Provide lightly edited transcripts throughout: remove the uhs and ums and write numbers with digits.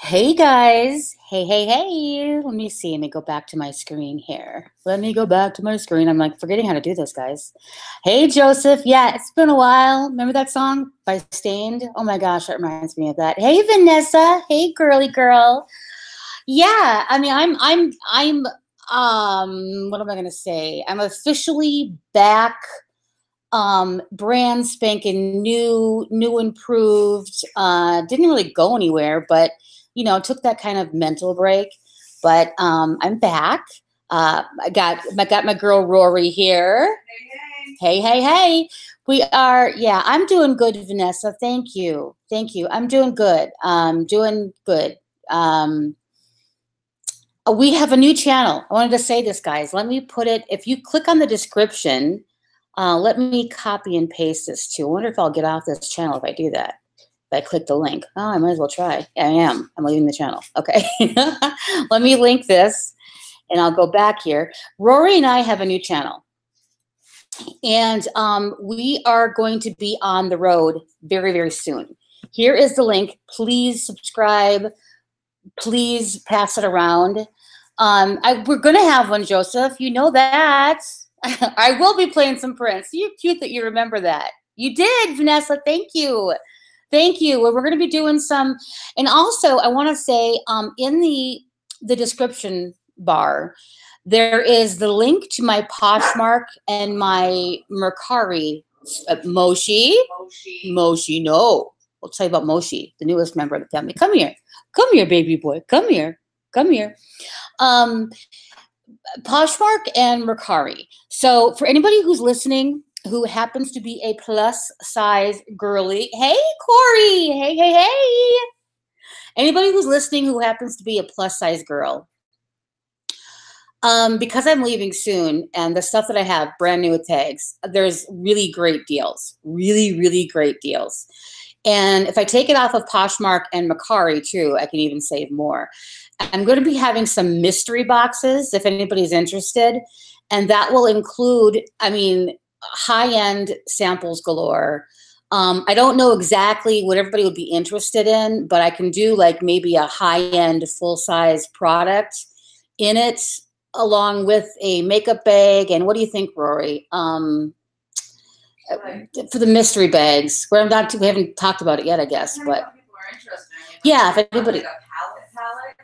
Hey guys, hey. Let me see. Let me go back to my screen here. Let me go back to my screen. I'm like forgetting how to do this, guys. Hey Joseph, yeah, it's been a while. Remember that song by Stained? Oh my gosh, that reminds me of that. Hey Vanessa, hey girly girl. Yeah, I mean, I'm what am I gonna say? I'm officially back, brand spanking new improved. Didn't really go anywhere, but took that kind of mental break. But I'm back. I got my girl Rory here. Hey. We are, yeah, I'm doing good, Vanessa. Thank you. I'm doing good. Doing good. Um, we have a new channel. I wanted to say this, guys. Let me put it, if you click on the description, let me copy and paste this too. I wonder if I'll get off this channel if I do that. If I click the link. Oh, I might as well try. Yeah, I am. I'm leaving the channel. Okay. Let me link this and I'll go back here. Rory and I have a new channel. And we are going to be on the road very soon. Here is the link. Please subscribe. Please pass it around. We're going to have one, Joseph. You know that. I will be playing some Prince. You're cute that you remember that. You did, Vanessa. Thank you. Well, we're going to be doing some. And also, I want to say in the description bar, there is the link to my Poshmark and my Mercari. Moshi, no. I'll tell you about Moshi, the newest member of the family. Come here, baby boy. Come here. Poshmark and Mercari. So for anybody who's listening who happens to be a plus size girly, hey Corey, hey. Anybody who's listening who happens to be a plus size girl, because I'm leaving soon and the stuff that I have brand new with tags, there's really great deals, really great deals. And if I take it off of Poshmark and Mercari too, I can even save more. I'm going to be having some mystery boxes if anybody's interested. And that will include, I mean, high-end samples galore. I don't know exactly what everybody would be interested in, but I can do like maybe a high-end full-size product in it, along with a makeup bag. And what do you think, Rory? For the mystery bags, we haven't talked about it yet, I guess. But yeah, if anybody, like a palette.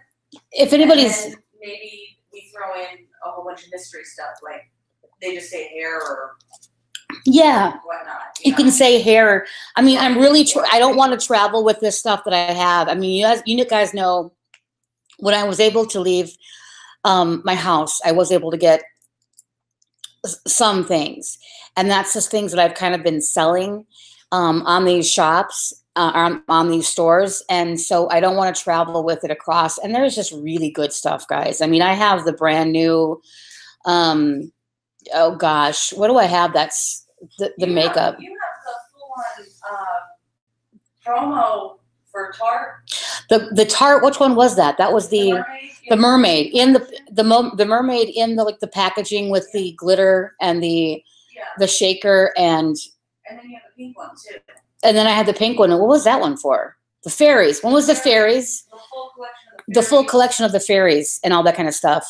If anybody's, maybe we throw in a whole bunch of mystery stuff, like they just say hair or yeah, whatnot. You can say hair. I mean, I'm really, I don't want to travel with this stuff that I have. I mean, you guys know when I was able to leave my house, I was able to get some things, and that's just things that I've kind of been selling on these shops, on these stores. And so I don't want to travel with it across. And there's just really good stuff, guys. I mean, I have the brand new, oh gosh, what do I have? That's the makeup. You have the full-on promo for Tarte. The Tarte, which one was that? That was the mermaid in the mermaid in the, like, the packaging with the glitter and the shaker, and then you have the pink one too. And then I had the pink one. And what was that one for? The fairies. When was the fairies? The full collection of the fairies and all that kind of stuff.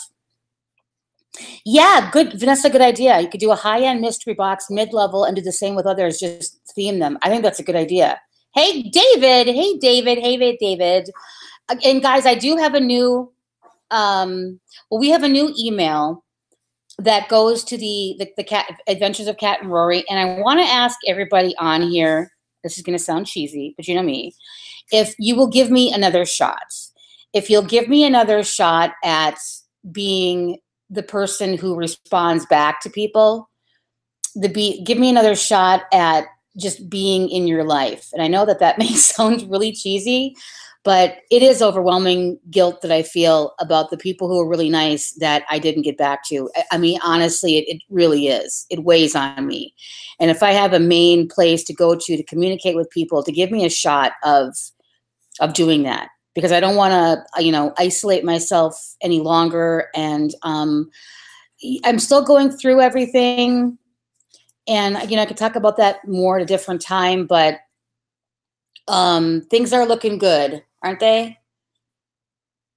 Yeah, good, Vanessa, good idea. You could do a high-end mystery box, mid-level, and do the same with others, just theme them. I think that's a good idea. Hey, David. And guys, I do have a new, we have a new email that goes to the Cat Adventures of Cat and Rory. And I want to ask everybody on here, this is going to sound cheesy, but you know me, if you will give me another shot. If you'll give me another shot at being the person who responds back to people, give me another shot at just being in your life. And I know that may sound really cheesy, but it is overwhelming guilt that I feel about the people who are really nice that I didn't get back to. I mean, honestly, it really is. It weighs on me. And if I have a main place to go to communicate with people, to give me a shot of doing that, because I don't want to, isolate myself any longer. And I'm still going through everything. And, I could talk about that more at a different time, but things are looking good, aren't they?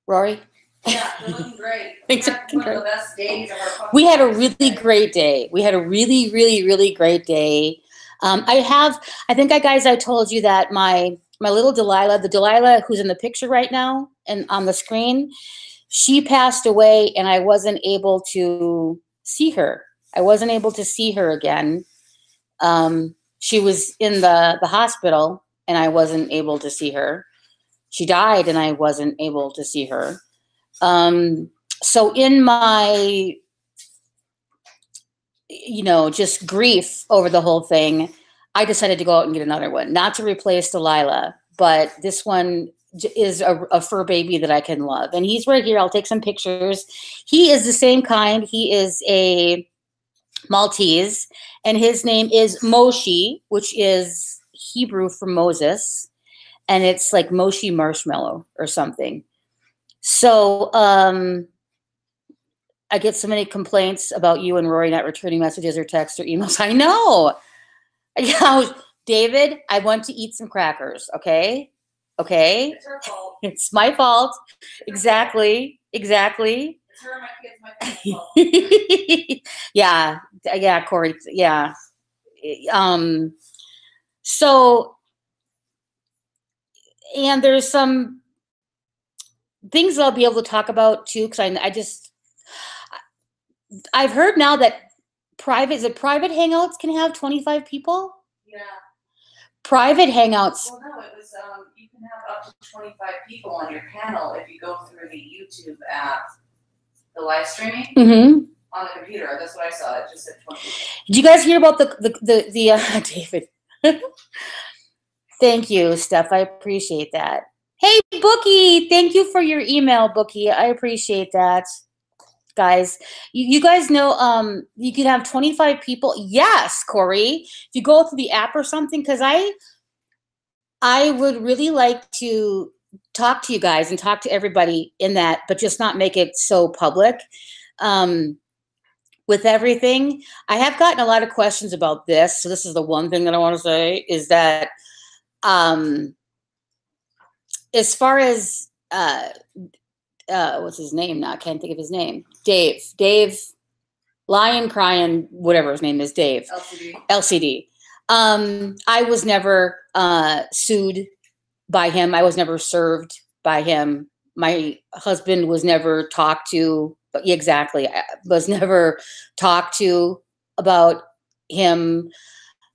Rory? Yeah, you're looking great. Thanks. One of the best days of our We had a really great day. We had a really, really, really great day. I think I told you that my little Delilah, the Delilah who's in the picture right now and on the screen, she passed away and I wasn't able to see her. I wasn't able to see her again. She was in the hospital and I wasn't able to see her. She died and I wasn't able to see her. So in my, just grief over the whole thing, I decided to go out and get another one, not to replace Delilah, but this one is a fur baby that I can love. And he's right here. I'll take some pictures. He is the same kind. He is a Maltese, and his name is Moshi, which is Hebrew for Moses. And it's like Moshi marshmallow or something. So I get so many complaints about you and Rory not returning messages or texts or emails. I know. Yeah, David, I want to eat some crackers, okay? Okay? It's her fault. It's my fault. Exactly. It's her and my kids, my parents' fault. Yeah, Corey. Yeah. So, and there's some things that I'll be able to talk about too, because I've heard now that private hangouts can have 25 people. Yeah. Private hangouts. Well, no, it was, you can have up to 25 people on your panel if you go through the YouTube app, the live streaming on the computer. That's what I saw. It just said 20. Did you guys hear about the David? Thank you, Steph. I appreciate that. Hey, Bookie. Thank you for your email, Bookie. I appreciate that. Guys, you guys know you can have 25 people. Yes, Corey. If you go through the app or something, because I would really like to talk to you guys and talk to everybody in that, but just not make it so public. With everything, I have gotten a lot of questions about this. So this is the one thing that I want to say is that as far as what's his name now? I can't think of his name. Dave, Lion Crying, whatever his name is, Dave. LCD. I was never sued by him. I was never served by him. My husband was never talked to. But exactly, I was never talked to about him.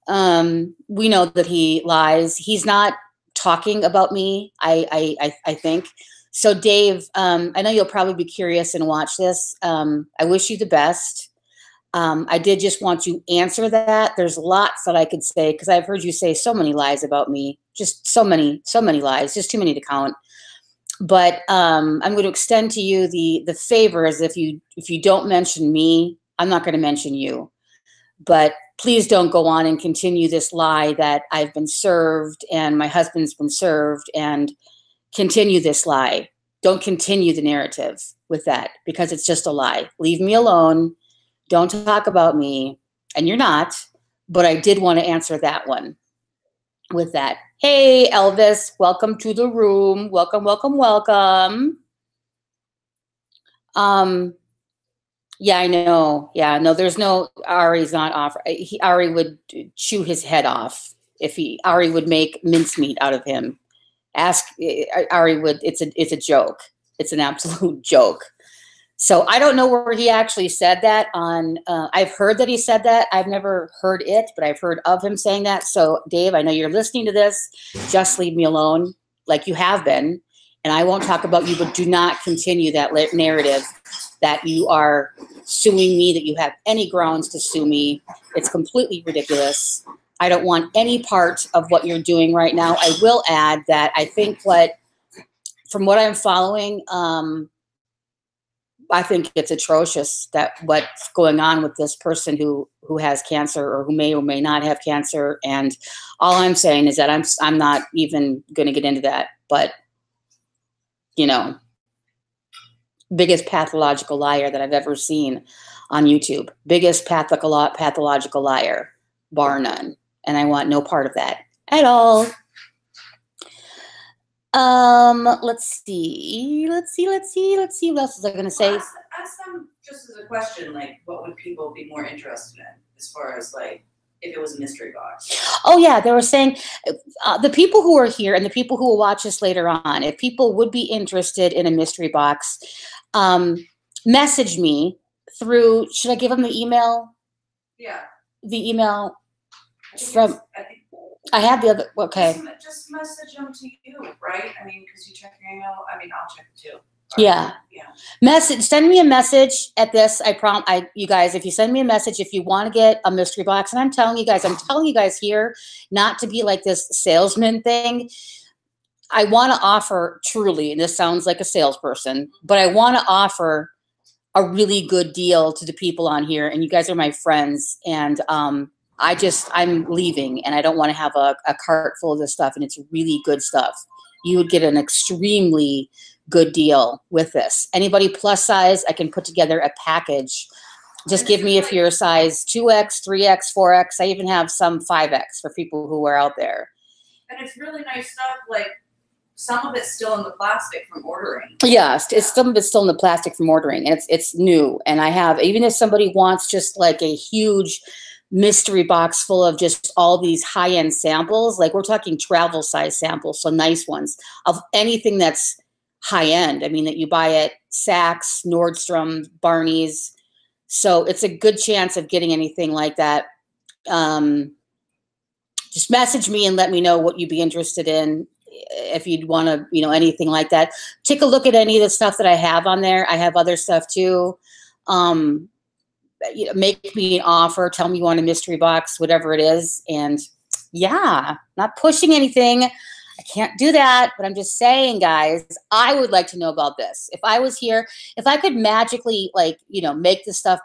We know that he lies. He's not talking about me. I think. So Dave, I know you'll probably be curious and watch this. I wish you the best. I did just want to answer that. There's lots that I could say because I've heard you say so many lies about me. Just so many lies, just too many to count. But I'm going to extend to you the favor as if you don't mention me, I'm not going to mention you. But please don't go on and continue this lie that I've been served and my husband's been served and continue this lie. Don't continue the narrative with that because it's just a lie. Leave me alone. Don't talk about me. And you're not, but I did want to answer that one with that. Hey, Elvis, welcome to the room. Welcome, welcome, welcome. Yeah, I know. Yeah, no, there's no, Ari's not off. Ari would chew his head off if Ari would make mincemeat out of him. Ask, Ari would, it's a joke. It's an absolute joke. So I don't know where he actually said that on, I've heard that he said that. I've never heard it, but I've heard of him saying that. So Dave, I know you're listening to this. Just leave me alone like you have been. And I won't talk about you, but do not continue that narrative that you are suing me, that you have any grounds to sue me. It's completely ridiculous. I don't want any part of what you're doing right now. I will add that I think from what I'm following, I think it's atrocious that what's going on with this person who has cancer or who may not have cancer. And all I'm saying is that I'm not even going to get into that. But, you know, biggest pathological liar that I've ever seen on YouTube. Biggest pathological liar, bar none. And I want no part of that at all. Let's see. Let's see. What else was I gonna say? Ask them just as a question, like, what would people be more interested in as far as like if it was a mystery box? Oh yeah, they were saying the people who are here and the people who will watch us later on, if people would be interested in a mystery box, message me through. Should I give them the email? Yeah. The email from. I have the other. Okay. Just message them to you, right? I mean, because you check your email. I mean, I'll check it too. Yeah. Yeah. Send me a message at this. You guys, if you send me a message, if you want to get a mystery box, and I'm telling you guys here, not to be like this salesman thing. I want to offer truly, and this sounds like a salesperson, but I want to offer a really good deal to the people on here. And you guys are my friends. And, I'm leaving and I don't want to have a cart full of this stuff. And it's really good stuff. You would get an extremely good deal with this. Anybody plus size, I can put together a package. Just give me if you're a size 2X, 3X, 4X. I even have some 5X for people who are out there. And it's really nice stuff. Like some of it's still in the plastic from ordering. Yes, some of it's still in the plastic from ordering. And it's new. And I have, even if somebody wants just like a huge mystery box full of just all these high-end samples, like we're talking travel size samples, so nice ones of anything that's high-end. I mean, that you buy at Saks, Nordstrom, Barney's. So it's a good chance of getting anything like that. Just message me and let me know what you'd be interested in. If you'd want to, anything like that. Take a look at any of the stuff that I have on there. I have other stuff too. Make me an offer, tell me you want a mystery box, whatever it is. And yeah, not pushing anything. I can't do that, but I'm just saying, guys, I would like to know about this. If I was here, if I could magically make this stuff,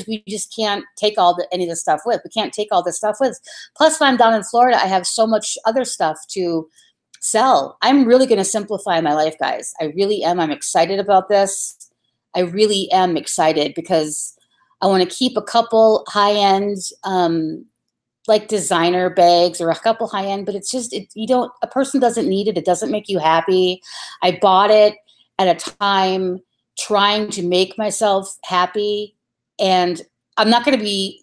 we just can't take any of the stuff with. We can't take all this stuff with. Plus, if I'm down in Florida, I have so much other stuff to sell. I'm really going to simplify my life, guys. I really am. I'm excited about this. I really am excited because I want to keep a couple high-end, like designer bags or a couple high-end, but it's just, a person doesn't need it. It doesn't make you happy. I bought it at a time trying to make myself happy. And I'm not going to be,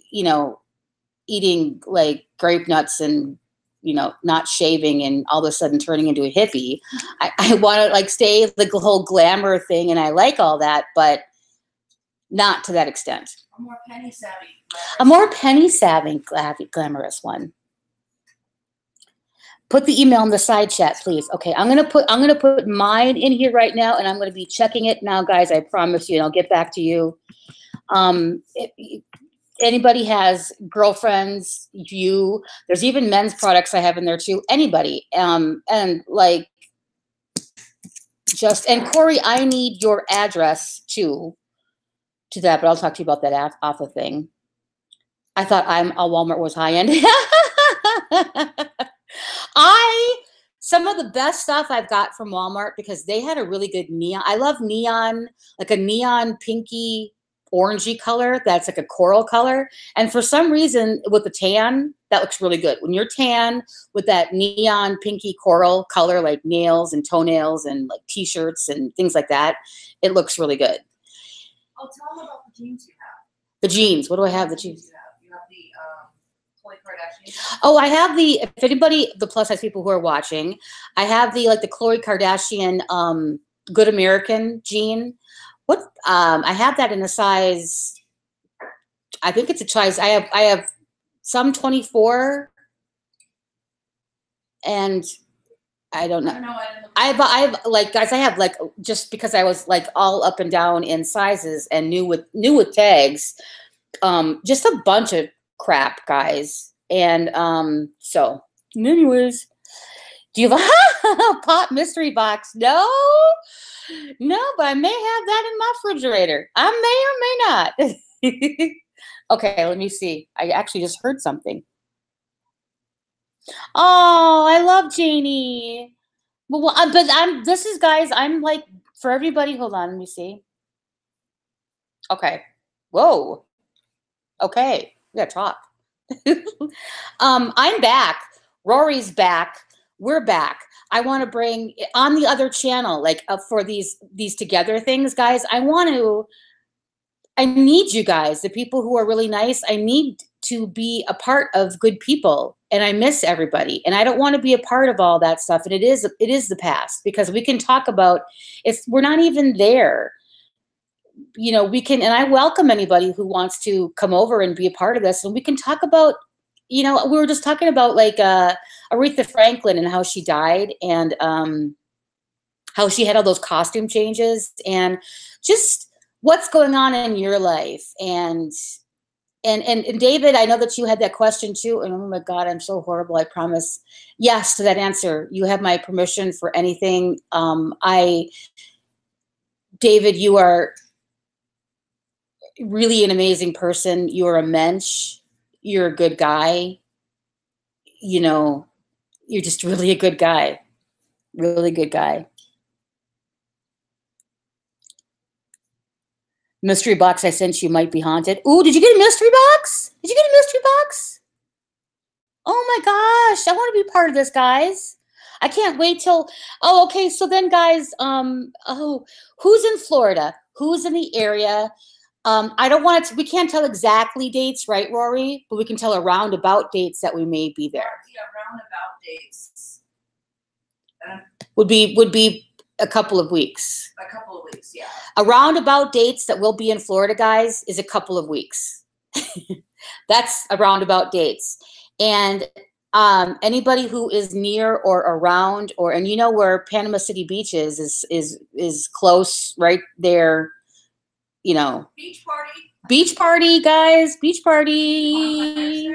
eating like grape nuts and, not shaving and all of a sudden turning into a hippie. I want to like stay like the whole glamour thing. And I like all that, but not to that extent. A more penny savvy. A more penny savvy, glamorous one. Put the email in the side chat, please. Okay, I'm gonna put mine in here right now, and I'm gonna be checking it now, guys. I promise you, and I'll get back to you. If anybody has girlfriends, there's even men's products I have in there too. Anybody, and like, and Corey, I need your address too. To that, but I'll talk to you about that Alpha thing. I thought Walmart was high end. Some of the best stuff I've got from Walmart because they had a really good neon. I love neon, like a neon pinky orangey color that's like a coral color. And for some reason with the tan, that looks really good. When you're tan with that neon pinky coral color, like nails and toenails and like t-shirts and things like that, it looks really good. Oh, tell them about the jeans you have. The jeans. What do I have? The jeans. You have the Khloe Kardashian. Oh, I have if anybody, the plus size people who are watching, I have the Khloe Kardashian Good American jean. I have that in a size. I think it's a size. I have some 24, and I don't know. I have like, guys, I have like, just because I was like all up and down in sizes and new with tags, just a bunch of crap, guys. And so anyways, do you have a pop mystery box? No, but I may have that in my refrigerator. I may or may not. Okay, let me see. I actually just heard something. Oh, I love Janie. Well, this is, guys, I'm like, for everybody, hold on, let me see. Okay. Whoa. Okay. We gotta talk. I'm back. Rory's back. We're back. I want to bring on the other channel, like for these together things, guys. I need you guys, the people who are really nice. I need to be a part of good people, and I miss everybody, and I don't want to be a part of all that stuff. And it is the past, because we can talk about we're not even there. You know, we can, and I welcome anybody who wants to come over and be a part of this, and we can talk about, you know, we were just talking about like Aretha Franklin and how she died, and how she had all those costume changes, and just what's going on in your life. And David, I know that you had that question too, and oh my God, I'm so horrible. I promise yes to that answer. You have my permission for anything. David, you are really an amazing person. You're a mensch. You're a good guy. You know, you're just really a good guy. Really good guy. Mystery box I sent you might be haunted. Ooh, did you get a mystery box? Did you get a mystery box? Oh my gosh, I want to be part of this, guys. I can't wait till, oh, okay. So then guys, who's in Florida? Who's in the area? I don't want to, we can't tell exactly dates, right, Rory? But we can tell around about dates that we may be there. Yeah, roundabout dates. Would be a couple of weeks. A couple of weeks, yeah. A roundabout dates that will be in Florida, guys, is a couple of weeks. That's a roundabout dates. And anybody who is near or around, and you know where Panama City Beach is close, right there. You know, beach party, guys, beach party.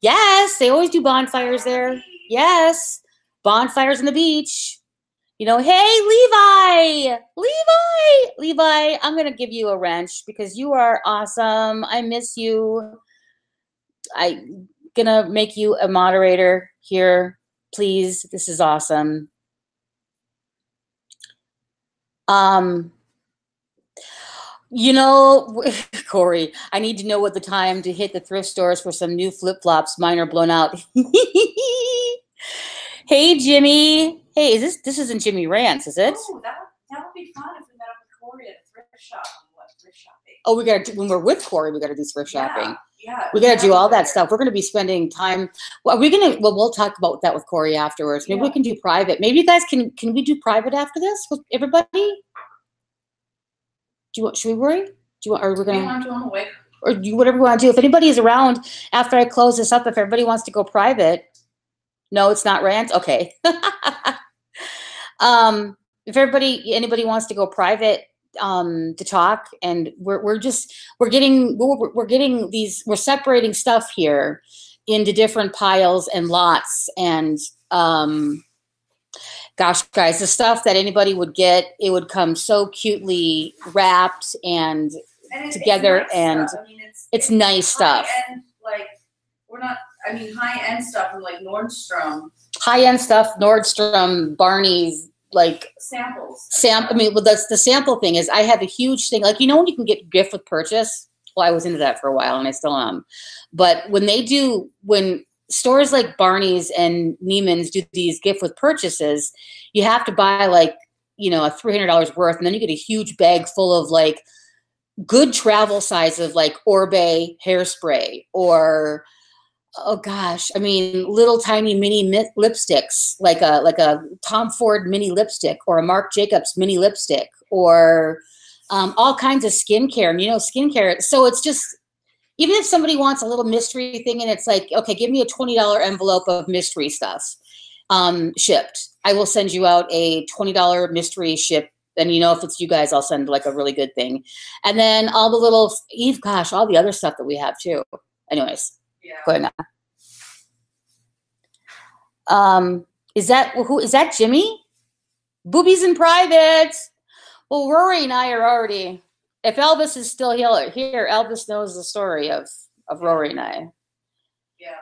Yes, they always do bonfires there. Yes, bonfires on the beach. You know, hey, Levi, I'm going to give you a wrench because you are awesome. I miss you. I'm going to make you a moderator here, please. This is awesome. You know, Corey, I need to know what the time to hit the thrift stores for some new flip-flops. Mine are blown out. Hey, Jimmy. Hey, this isn't Jimmy Rants, is it? Oh, that would be fun if we met up with Corey at a thrift shop. Thrift shopping. Oh, we got to, when we're with Corey, we got to do thrift shopping. Yeah. We got to do all that stuff. We're going to be spending time. Well, we'll talk about that with Corey afterwards. Maybe we can do private. Maybe you guys can we do private after this with everybody? Should we worry? Or we're going to? Or do whatever we want to do. If anybody is around after I close this up, if everybody wants to go private, no, it's not rant. Okay. If anybody wants to go private to talk, and we're separating stuff here into different piles and lots, and gosh, guys, the stuff that anybody would get, it would come so cutely wrapped and together, it's nice stuff. Like, we're not, high-end stuff from like Nordstrom. High-end stuff, Nordstrom, Barney's, like samples. That's the sample thing. Is I have a huge thing, like, you know, when you can get gift with purchase. Well, I was into that for a while, and I still am. But when stores like Barney's and Neiman's do these gift with purchases, you have to buy like, you know, a $300 worth, and then you get a huge bag full of like good travel size of like Orbe hairspray, or oh gosh, little tiny mini lipsticks, like a Tom Ford mini lipstick, or a Marc Jacobs mini lipstick, or all kinds of skincare. And you know, skincare. So it's just, even if somebody wants a little mystery thing, and it's like, okay, give me a $20 envelope of mystery stuff shipped. I will send you out a $20 mystery ship. And, you know, if it's you guys, I'll send like a really good thing. And then all the little, all the other stuff that we have too. Anyways. Yeah. Go ahead now. Is that Jimmy? Boobies in private. Well, Rory and I are already, if Elvis is still here, Elvis knows the story of Rory and I. Yeah.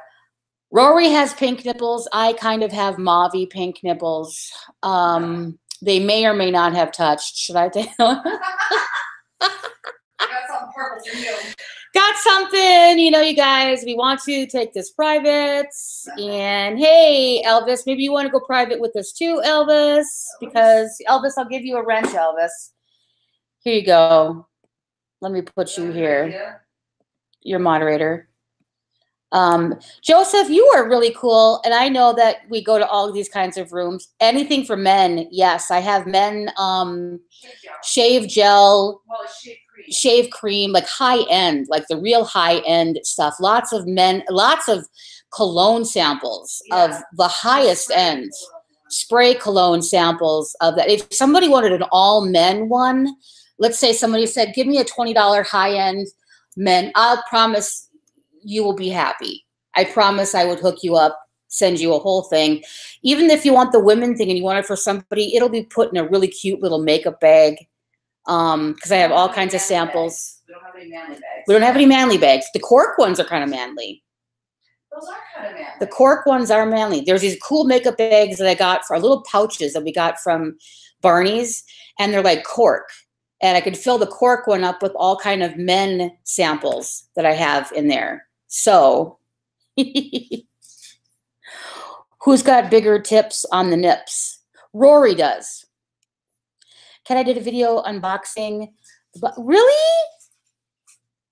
Rory has pink nipples. I kind of have mauvey pink nipples. They may or may not have touched. Should I tell? That's something purple for you. Got something, you know, you guys, we want to take this private. And hey, Elvis, maybe you want to go private with us too, Elvis, because Elvis, I'll give you a wrench, Elvis. Here you go. Let me put you here. Your moderator. Joseph, you are really cool. And I know that we go to all of these kinds of rooms. Anything for men. Yes, I have men, shave gel. Well, shave cream, like high end, like the real high end stuff. Lots of men, lots of cologne samples of the highest end. Spray cologne samples of that. If somebody wanted an all men one, let's say somebody said, give me a $20 high end men, I'll promise you will be happy. I promise I would hook you up, send you a whole thing. Even if you want the women thing and you want it for somebody, it'll be put in a really cute little makeup bag. Because I have all kinds of samples. We don't have any manly bags. We don't have any manly bags. The cork ones are kind of manly. Those are kind of manly. The cork ones are manly. There's these cool makeup bags that I got for little pouches that we got from Barney's, and they're like cork. And I could fill the cork one up with all kind of men samples that I have in there. So, who's got bigger tips on the nips? Rory does. Ken, I did a video unboxing. But really?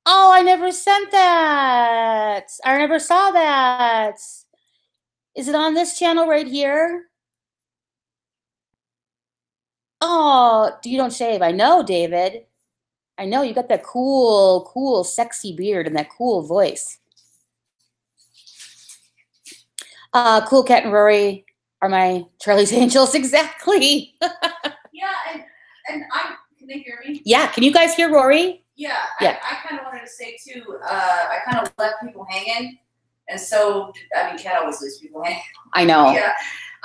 Oh, I never sent that. I never saw that. Is it on this channel right here? Oh, you don't shave. I know, David. I know you got that cool, sexy beard and that cool voice. Cool Cat and Rory are my Charlie's Angels. Exactly. Yeah, and can they hear me? Yeah, can you guys hear Rory? Yeah, yeah. I kind of wanted to say too, I kind of left people hanging, and so, I mean, Cat always leaves people hanging. I know. Yeah,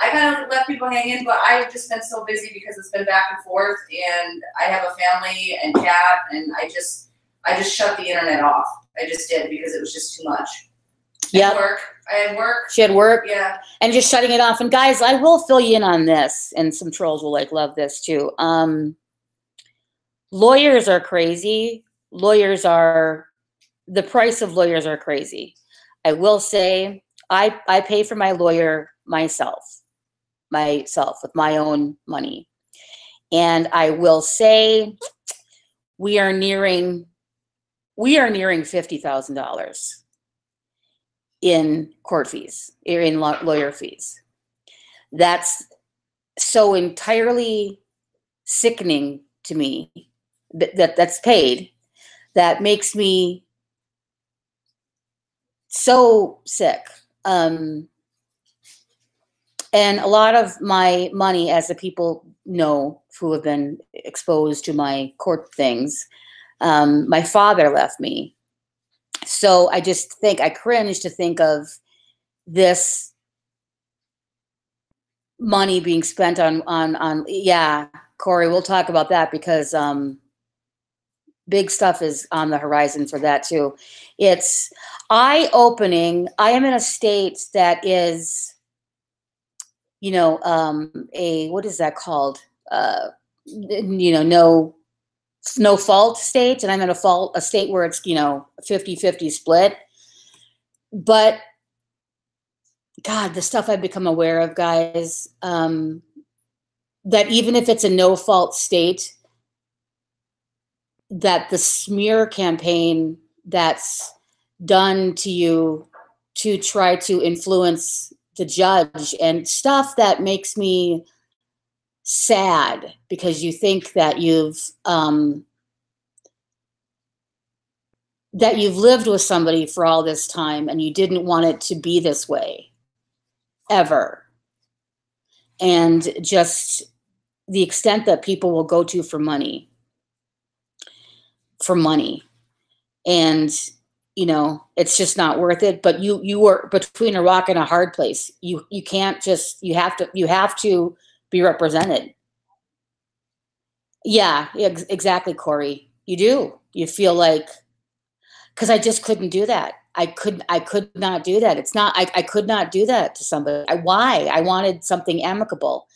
I kind of left people hanging, but I've just been so busy because it's been back and forth, and I have a family and Cat, and I just shut the internet off. I just did because it was just too much. Yeah. I had work. She had work. Yeah. And just shutting it off. And guys, I will fill you in on this, and some trolls will love this too. Lawyers are crazy. The price of lawyers are crazy. I will say I pay for my lawyer myself with my own money. And I will say we are nearing $50,000 in court fees, or in lawyer fees. That's so entirely sickening to me that's paid. That makes me so sick. And a lot of my money, as the people know who have been exposed to my court things, my father left me. So I just think, I cringe to think of this money being spent on yeah, Corey, we'll talk about that, because big stuff is on the horizon for that too. It's eye-opening. I am in a state that is, you know, what is that called? You know, no fault state, and I'm in a state where it's, you know, 50-50 split. But God, the stuff I've become aware of, guys, that even if it's a no fault state, that the smear campaign that's done to you to try to influence the judge, and stuff that makes me sad, because you think that you've lived with somebody for all this time and you didn't want it to be this way ever. And just the extent that people will go to for money. And, you know, it's just not worth it. But you are between a rock and a hard place. You can't just, you have to be represented. Yeah, exactly, Corey. You do. You feel like, because I just couldn't do that. I could not do that. It's not, I could not do that to somebody. Why? I wanted something amicable.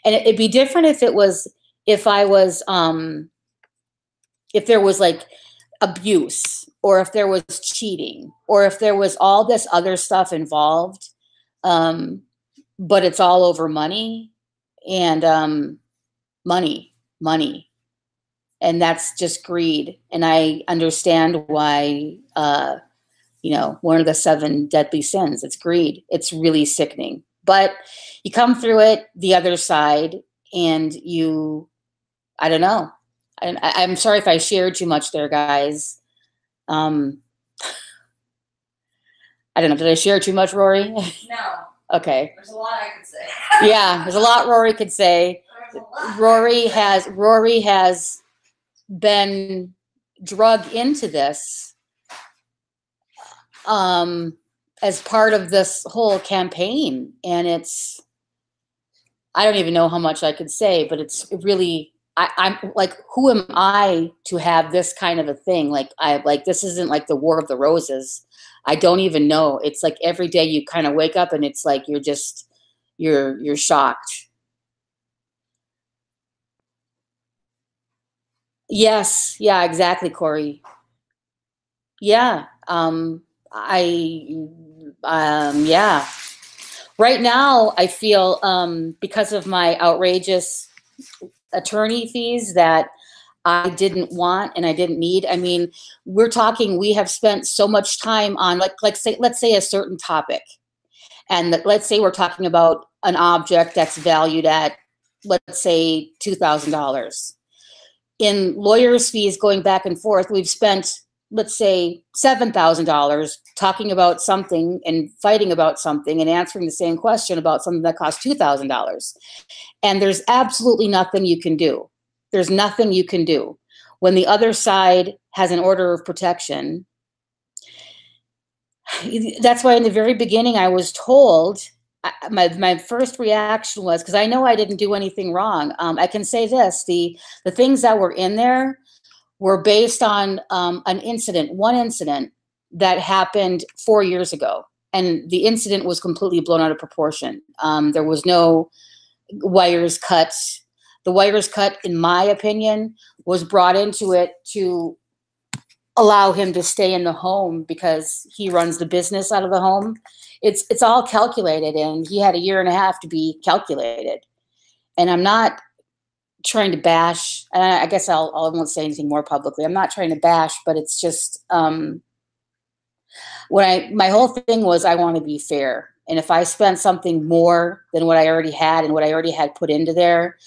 And it'd be different if there was like abuse, or if there was cheating, or if there was all this other stuff involved, but it's all over money and money. And that's just greed. And I understand why, one of the 7 deadly sins, it's greed. It's really sickening. But you come through it the other side, and I don't know. I'm sorry if I shared too much there, guys. I don't know. Did I share too much, Rory? No. Okay. There's a lot I could say. Yeah, there's a lot Rory could say. Rory has been drugged into this as part of this whole campaign, and I don't even know how much I could say, but it's really, I'm like, who am I to have this kind of a thing? Like, this isn't like the War of the Roses. I don't even know. It's like every day you kind of wake up and it's like you're shocked. Yes, yeah, exactly, Corey. Yeah, yeah. Right now, I feel because of my outrageous attorney fees that I didn't want and I didn't need. I mean, we have spent so much time on let's say a certain topic. And let's say we're talking about an object that's valued at, let's say, $2,000. In lawyers' fees going back and forth, we've spent, let's say, $7,000 talking about something and fighting about something and answering the same question about something that costs $2,000. And there's absolutely nothing you can do. There's nothing you can do. When the other side has an order of protection, that's why in the very beginning I was told, my first reaction was, because I know I didn't do anything wrong. I can say this, the things that were in there were based on one incident that happened 4 years ago. And the incident was completely blown out of proportion. There was no wires cut. The wires cut, in my opinion, was brought into it to allow him to stay in the home because he runs the business out of the home. It's all calculated, and he had 1.5 years to be calculated. And I'm not trying to bash, and I guess I won't say anything more publicly. I'm not trying to bash, but it's just my whole thing was I want to be fair. And if I spent something more than what I already had and what I already had put into there,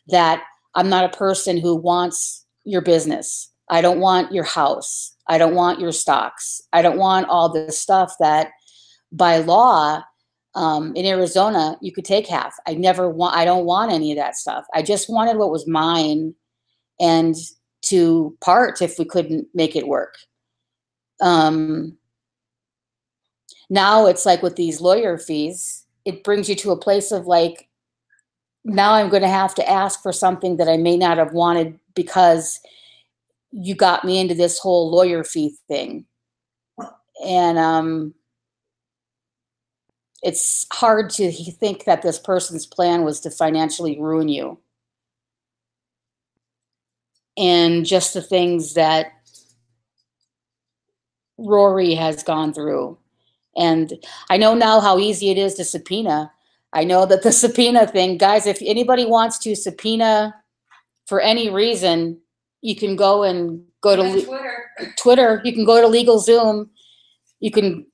that I'm not a person who wants your business. I don't want your house. I don't want your stocks. I don't want all this stuff that by law in Arizona, you could take half. I don't want any of that stuff. I just wanted what was mine and to part if we couldn't make it work. Now it's like with these lawyer fees, it brings you to a place of like, now I'm going to have to ask for something that I may not have wanted because you got me into this whole lawyer fee thing. And it's hard to think that this person's plan was to financially ruin you. And just the things that Rory has gone through. And I know now how easy it is to subpoena. I know that the subpoena thing, guys, if anybody wants to subpoena for any reason, you can go to Twitter. You can go to LegalZoom. You can.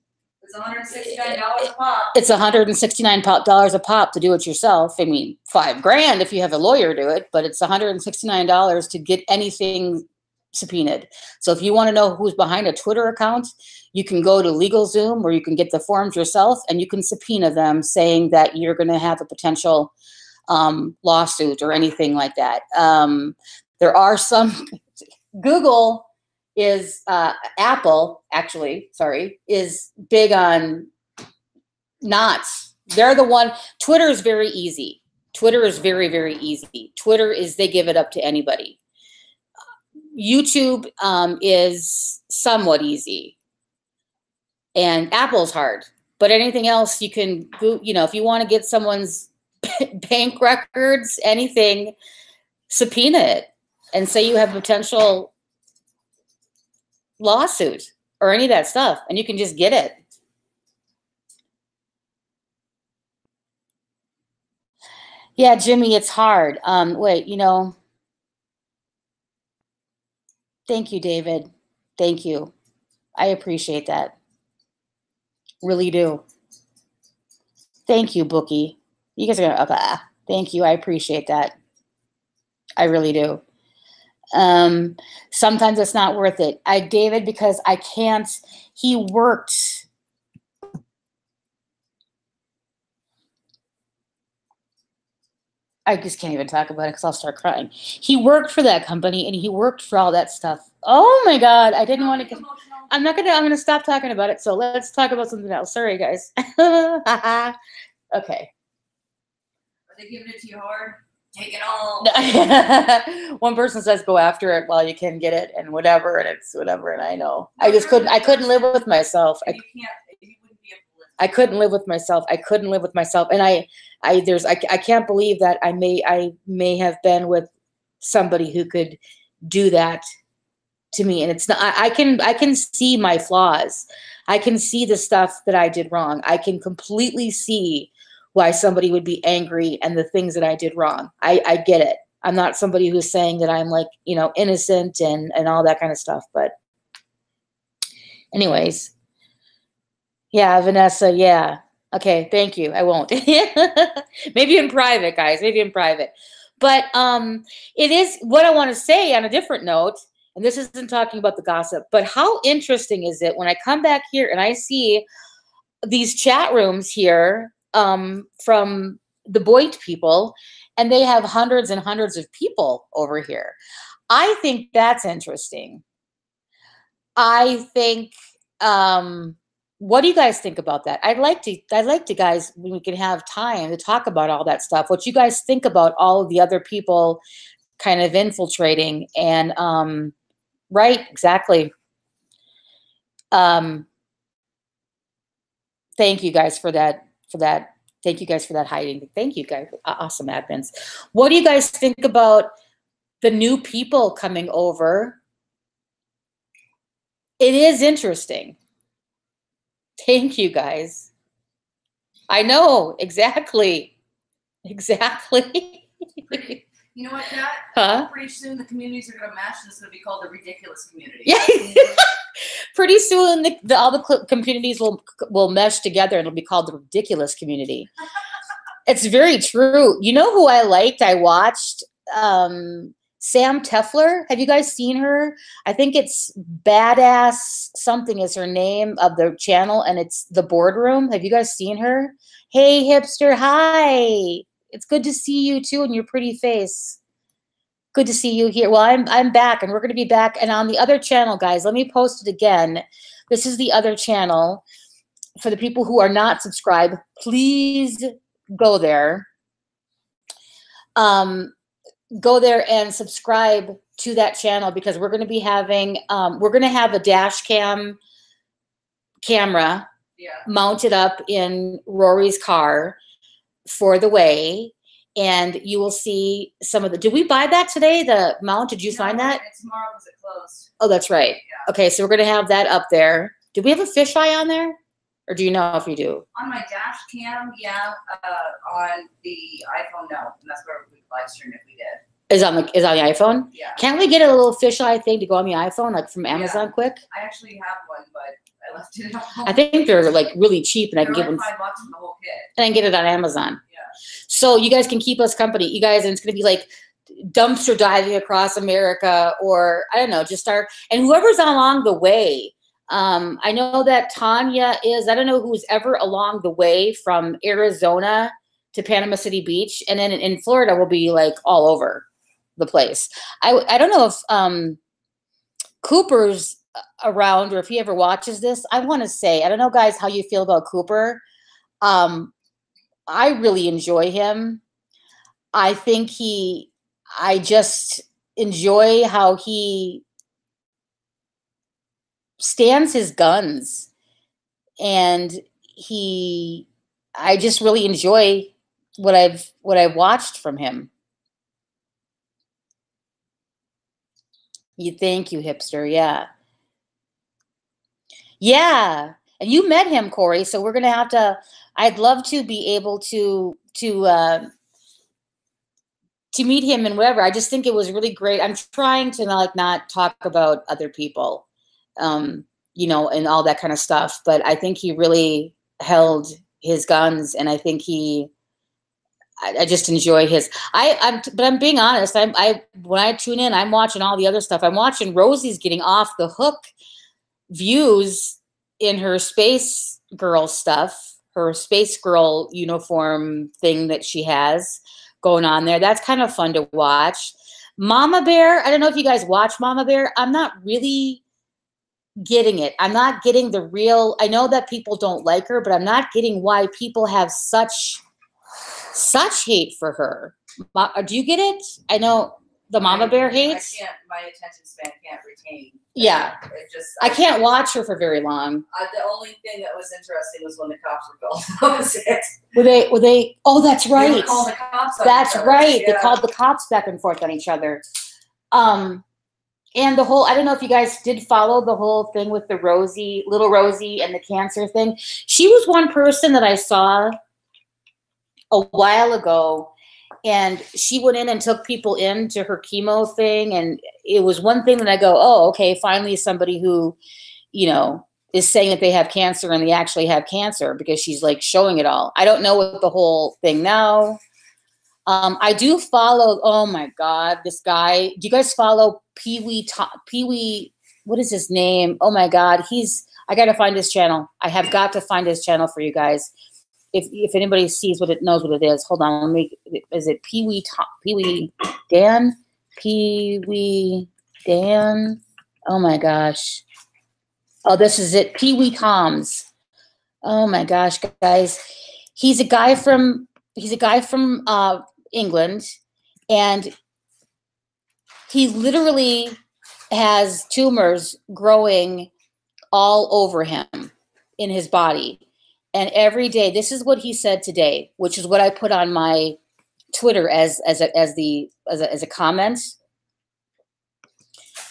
It's $169 a pop. It's $169 a pop to do it yourself. I mean, $5,000 if you have a lawyer do it, but it's $169 to get anything subpoenaed. So if you want to know who's behind a Twitter account, you can go to LegalZoom, or you can get the forms yourself, and you can subpoena them saying that you're going to have a potential lawsuit or anything like that. There are some. Google is Apple, actually, sorry, is big on knots. They're the one. Twitter is very easy. Twitter is very, very easy. Twitter is, they give it up to anybody. YouTube is somewhat easy. And Apple's hard. But anything else you can, if you want to get someone's bank records, anything, subpoena it and say you have potential lawsuit or any of that stuff, and you can just get it. Yeah, Jimmy, it's hard. Wait, thank you, David. Thank you. I appreciate that. Really do. Thank you, Bookie. You guys are gonna, thank you. I appreciate that. I really do. Sometimes it's not worth it. David, because I can't, he worked. I just can't even talk about it because I'll start crying. He worked for that company and he worked for all that stuff. Oh my God. I didn't want to get, I'm going to stop talking about it. So let's talk about something else. Sorry, guys. Okay. Are they giving it to you hard? Take it all. One person says go after it while you can get it and whatever, and it's whatever. And I know I couldn't live with myself. You can't, you wouldn't be able to live. I couldn't live with myself. I couldn't live with myself. And I can't believe that I may have been with somebody who could do that to me. And it's not, I can see my flaws. I can see the stuff that I did wrong. I can completely see why somebody would be angry and the things that I did wrong. I get it. I'm not somebody who's saying that I'm like, innocent and all that kind of stuff. But anyways, yeah, Vanessa, yeah. Okay, thank you. I won't. Maybe in private, guys, maybe in private. But it is what I want to say on a different note, and this isn't talking about the gossip, but how interesting is it when I come back here and I see these chat rooms here from the Boyd people, and they have hundreds and hundreds of people over here. I think that's interesting. I think, what do you guys think about that? I'd like to guys, when we can have time to talk about all that stuff, what you guys think about all of the other people kind of infiltrating and, right, exactly. Thank you guys for that. Thank you guys for that hiding. Thank you guys. Awesome admins. What do you guys think about the new people coming over? It is interesting. Thank you guys. I know, exactly. Exactly. You know what, Kat? Huh? Pretty soon the communities are going to match and it's going to be called the ridiculous community. Yeah. Pretty soon all the communities will mesh together and it'll be called the ridiculous community. It's very true. You know who I liked? I watched Sam Tefler. Have you guys seen her? I think it's Badass something is her name of the channel, and it's The Boardroom. Have you guys seen her? Hey, hipster. Hi. It's good to see you too and your pretty face. Good to see you here. Well, I'm back, and we're going to be back. And on the other channel, guys, let me post it again. This is the other channel. For the people who are not subscribed, please go there. Go there and subscribe to that channel, because we're going to be having, we're going to have a dash camera mounted up in Rory's car for the way. And you will see some of the, did we buy that today? The mount, did you find that? Tomorrow because it closed. Oh, that's right. Yeah. Okay, so we're going to have that up there. Did we have a fisheye on there? Or do you know if you do? On my dash cam, yeah. On the iPhone, no. And that's where we live stream if we did. Is on the iPhone? Yeah. Can't we get a little fisheye thing to go on the iPhone, like from Amazon quick? I actually have one, but I left it at home. I think they're like really cheap, and I can give them $5 for the whole kit. And I can get it on Amazon. Yeah. So you guys can keep us company. You guys, and it's going to be like dumpster diving across America, or I don't know, just start, and whoever's along the way. I know that Tanya is, I don't know who's ever along the way from Arizona to Panama City Beach. And then in Florida, we'll be like all over the place. I don't know if Cooper's around or if he ever watches this. I want to say, I don't know, guys, how you feel about Cooper. I really enjoy him. I think I just enjoy how he stands his guns, and I just really enjoy what I've watched from him. Thank you, hipster. Yeah. Yeah. And you met him, Corey. So we're gonna have to. I'd love to be able to meet him and whatever. I just think it was really great. I'm trying to like not talk about other people, you know, and all that kind of stuff. But I think he really held his guns, and I think I just enjoy his. But I'm being honest. When I tune in, I'm watching all the other stuff. I'm watching Rosie's getting off the hook views in her Space Girl stuff, her Space Girl uniform thing that she has going on there. That's kind of fun to watch. Mama Bear, I don't know if you guys watch Mama Bear. I'm not really getting it. I'm not getting the real, I know that people don't like her, but I'm not getting why people have such hate for her. Do you get it? I know the Mama Bear hates. My attention span can't retain. Yeah. I can't watch her for very long. The only thing that was interesting was when the cops were called. That was it. Were they, oh, that's right. They were calling the cops on That's each other. right. Yeah. They called the cops back and forth on each other. And the whole, I don't know if you guys did follow the whole thing with the little Rosie and the cancer thing. She was one person that I saw a while ago, and she went in and took people into her chemo thing. And it was one thing that I go, oh, okay, finally somebody who, you know, is saying that they have cancer and they actually have cancer, because she's like showing it all. I don't know what the whole thing now. I do follow, oh my God, this guy. Do you guys follow Pee Wee, what is his name? Oh my God, I got to find his channel. I have got to find his channel for you guys. If anybody sees knows what it is, hold on. Is it Pee Wee Dan? Pee Wee Dan? Oh my gosh. Oh, this is it. Pee Wee Toms. Oh my gosh, guys. He's a guy from England, and he literally has tumors growing all over him in his body. And every day, this is what he said today, which is what I put on my Twitter as a comment.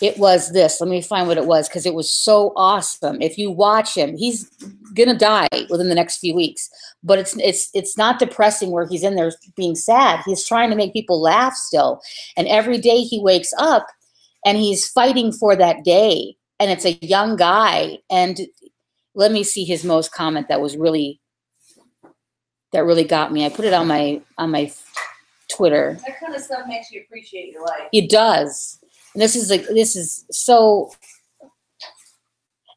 It was this. Let me find what it was, because it was so awesome. If you watch him, he's gonna die within the next few weeks. But it's not depressing where he's in there being sad. He's trying to make people laugh still. And every day he wakes up and he's fighting for that day. And it's a young guy. And let me see his most comment that really got me. I put it on my Twitter. That kind of stuff makes you appreciate your life. It does. And this is so,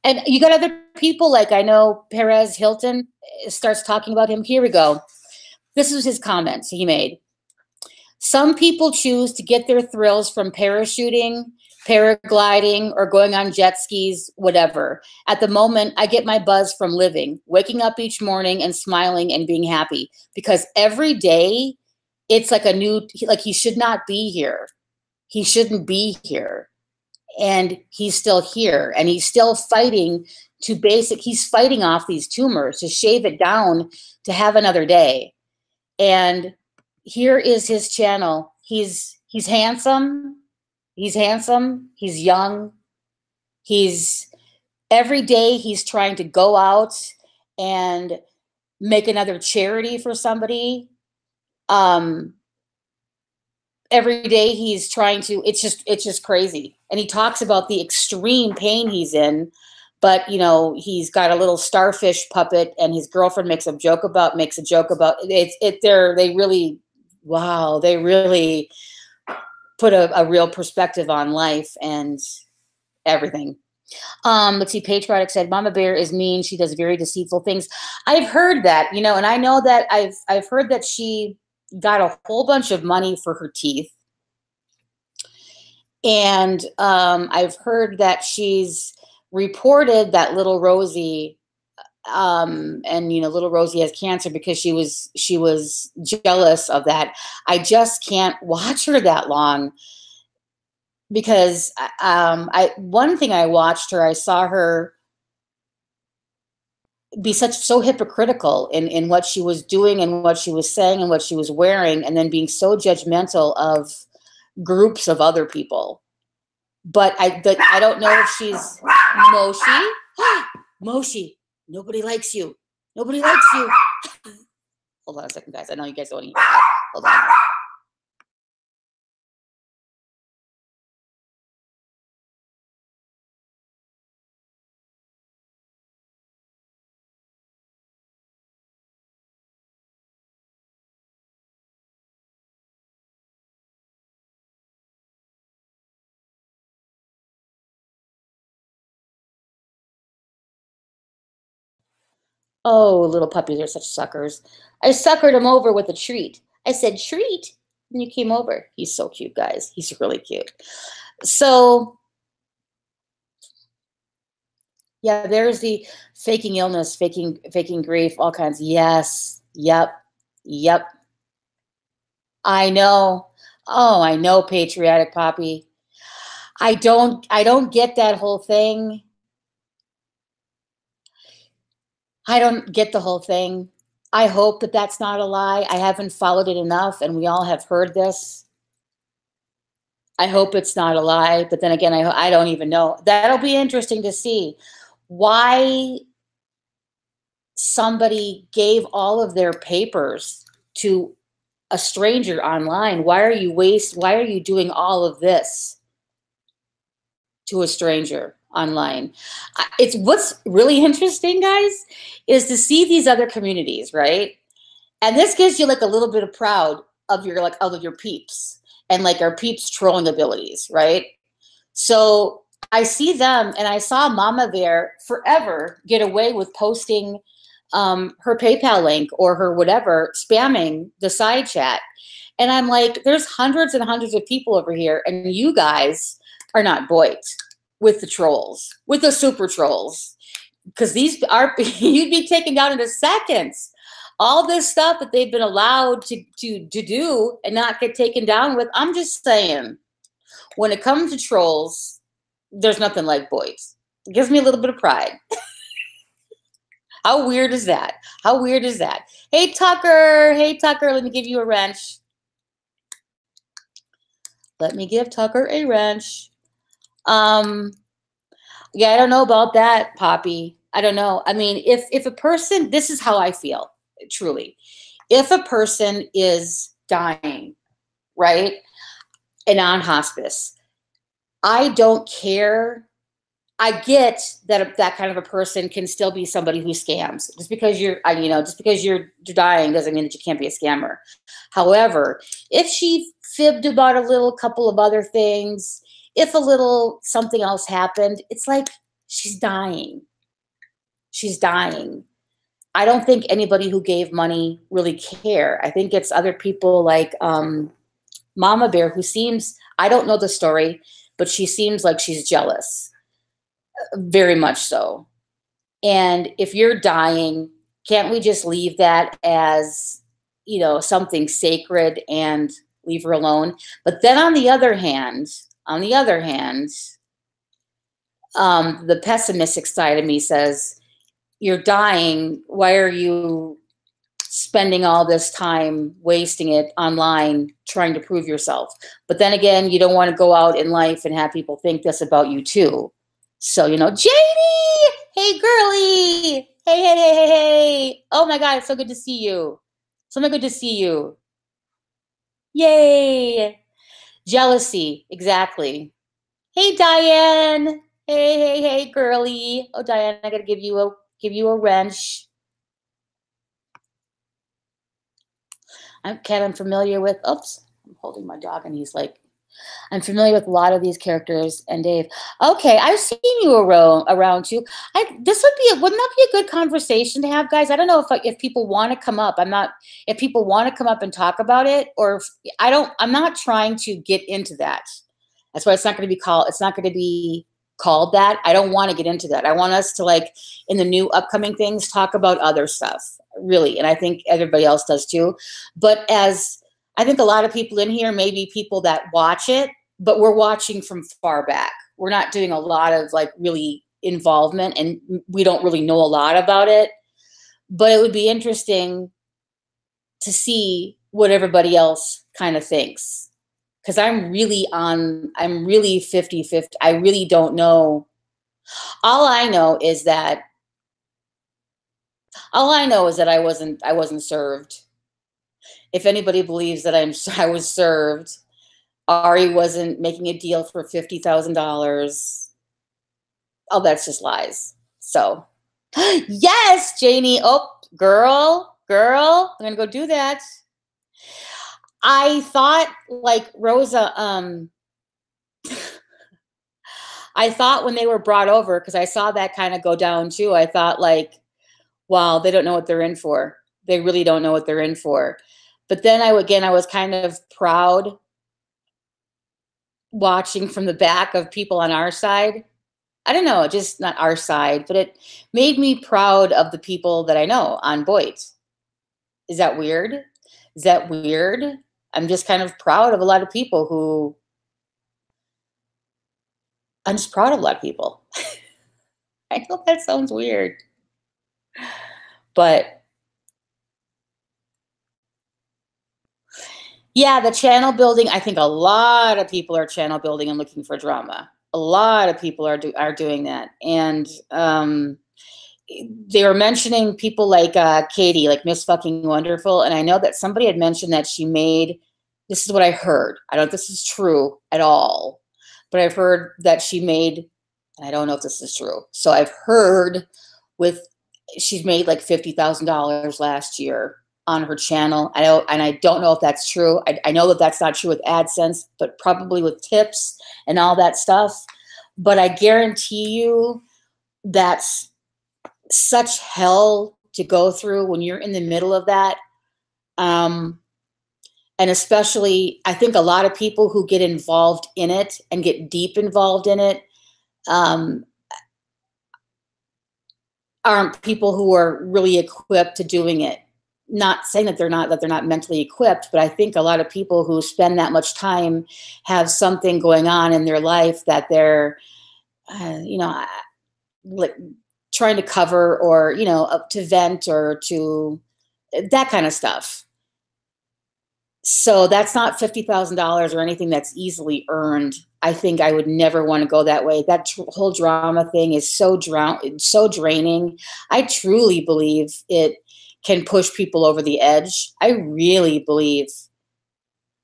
and you got other people, like I know Perez Hilton starts talking about him. Here we go. This is his comments he made. Some people choose to get their thrills from parachuting, paragliding, or going on jet skis, whatever. At the moment, I get my buzz from living, waking up each morning and smiling and being happy, because every day it's like he should not be here. He shouldn't be here. And he's still here, and he's still fighting he's fighting off these tumors to shave it down to have another day. And here is his channel. He's handsome. He's handsome. He's young. Every day he's trying to go out and make another charity for somebody. Every day he's trying to, it's just crazy. And he talks about the extreme pain he's in, but he's got a little starfish puppet, and his girlfriend makes a joke about it. They really, wow, they really put a real perspective on life and everything. Let's see. Patriotic said, Mama Bear is mean. She does very deceitful things. I've heard that, and I know that I've heard that she got a whole bunch of money for her teeth. And I've heard that she's reported that little Rosie, and little Rosie has cancer because she was jealous of that. I just can't watch her that long, because one thing I watched her, I saw her be so hypocritical in what she was doing and what she was saying and what she was wearing, and then being so judgmental of groups of other people. But I don't know if she's Moshi. Moshi, nobody likes you. Nobody likes you. Hold on a second, guys. I know you guys don't want to hear that. Hold on. Oh, little puppies are such suckers. I suckered him over with a treat. I said, treat? And you came over. He's so cute, guys. He's really cute. So, yeah, there's the faking illness, faking grief, all kinds. Yes. Yep. Yep. I know. Oh, I know, patriotic Poppy. I don't get that whole thing. I don't get the whole thing. I hope that that's not a lie. I haven't followed it enough, and we all have heard this. I hope it's not a lie, but then again, I don't even know. That'll be interesting to see why somebody gave all of their papers to a stranger online. Why are you doing all of this to a stranger online? It's what's really interesting, guys, is to see these other communities, right? And this gives you like a little bit of proud of your peeps and like our peeps trolling abilities, right? So I see them, and I saw Mama Bear forever get away with posting her PayPal link or her whatever, spamming the side chat. And I'm like, there's hundreds and hundreds of people over here, and you guys are not buoyed with the trolls, with the super trolls, because these are you'd be taken down in a second. All this stuff that they've been allowed to do and not get taken down with. I'm just saying, when it comes to trolls, there's nothing like boys. It gives me a little bit of pride. How weird is that? How weird is that? Hey, Tucker. Hey, Tucker. Let me give you a wrench. Let me give Tucker a wrench. Yeah, I don't know about that, Poppy. I don't know. I mean, if a person, this is how I feel, truly. If a person is dying, right, and on hospice, I don't care. I get that that kind of a person can still be somebody who scams. Just because you're dying doesn't mean that you can't be a scammer. However, if she fibbed about a couple of other things, if a little something else happened, it's like she's dying. She's dying. I don't think anybody who gave money really care. I think it's other people like Mama Bear, who seems, I don't know the story, but she seems like she's jealous. Very much so. And if you're dying, can't we just leave that as, something sacred and leave her alone? But then on the other hand, the pessimistic side of me says, you're dying. Why are you spending all this time wasting it online trying to prove yourself? But then again, you don't want to go out in life and have people think this about you too. So, Janie, hey, girly. Hey. Oh my God, it's so good to see you. So good to see you. Yay. Jealousy, exactly. Hey, Diane. Hey, girly. Oh, Diane, I gotta give you a wrench. I'm familiar with, oops, I'm holding my dog and he's like, I'm familiar with a lot of these characters. And Dave, okay, I've seen you around too. Wouldn't that be a good conversation to have, guys? I don't know if people want to come up. If people want to come up and talk about it, or I'm not trying to get into that. That's why it's not going to be called that. I don't want to get into that. I want us to, like, in the new upcoming things, talk about other stuff, really. And I think everybody else does too. But I think a lot of people in here may be people that watch it, but we're watching from far back. We're not doing a lot of like really involvement, and we don't really know a lot about it. But it would be interesting to see what everybody else kind of thinks. Because I'm really 50-50. I really don't know. All I know is that All I know is that I wasn't served. If anybody believes that I was served, Ari wasn't making a deal for $50,000. Oh, that's just lies. So, yes, Janie. Oh, girl, I'm gonna go do that. I thought like Rosa, I thought when they were brought over, because I saw that kind of go down too, I thought like, wow, they don't know what they're in for. They really don't know what they're in for. But then I was kind of proud watching from the back of people on our side. I don't know, just not our side, but it made me proud of the people that I know on Boyd. Is that weird? Is that weird? I'm just kind of proud of a lot of people who, I'm just proud of a lot of people. I know that sounds weird, but yeah, the channel building, I think a lot of people are channel building and looking for drama. A lot of people are doing that. And they were mentioning people like Katie, like Miss Fucking Wonderful. And I know that somebody had mentioned that she made, this is what I heard. I don't know if this is true at all, but I've heard that she made, and I don't know if this is true. So I've heard she's made like $50,000 last year on her channel. And I don't know if that's true. I know that that's not true with AdSense, but probably with tips and all that stuff. But I guarantee you that's such hell to go through when you're in the middle of that. And especially, I think a lot of people who get involved in it and get deep involved in it aren't people who are really equipped to doing it. Not saying that they're not mentally equipped, but I think a lot of people who spend that much time have something going on in their life that they're, like trying to cover, or to vent, or to that kind of stuff. So that's not $50,000 or anything that's easily earned. I think I would never want to go that way. That whole drama thing is so draining. I truly believe it can push people over the edge. I really believe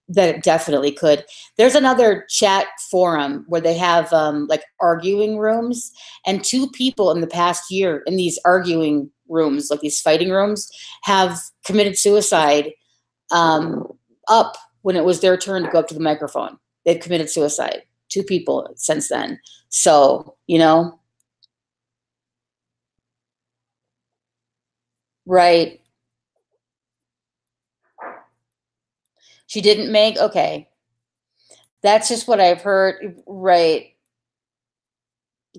that it definitely could. There's another chat forum where they have like arguing rooms, and 2 people in the past year in these arguing rooms, like these fighting rooms, have committed suicide up when it was their turn to go up to the microphone. They've committed suicide. 2 people since then. So, right. She didn't make, okay. That's just what I've heard. Right.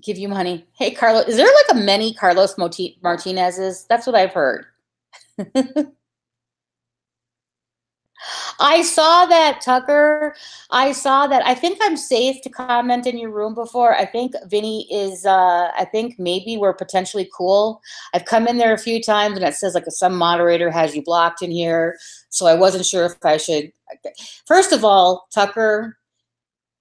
Give you money. Hey, Carlos, is there like a many Carlos Martinez's? That's what I've heard. I saw that, Tucker. I saw that. I think I'm safe to comment in your room before. I think Vinny is, I think maybe we're potentially cool. I've come in there a few times and it says like some moderator has you blocked in here. So I wasn't sure if I should. First of all, Tucker,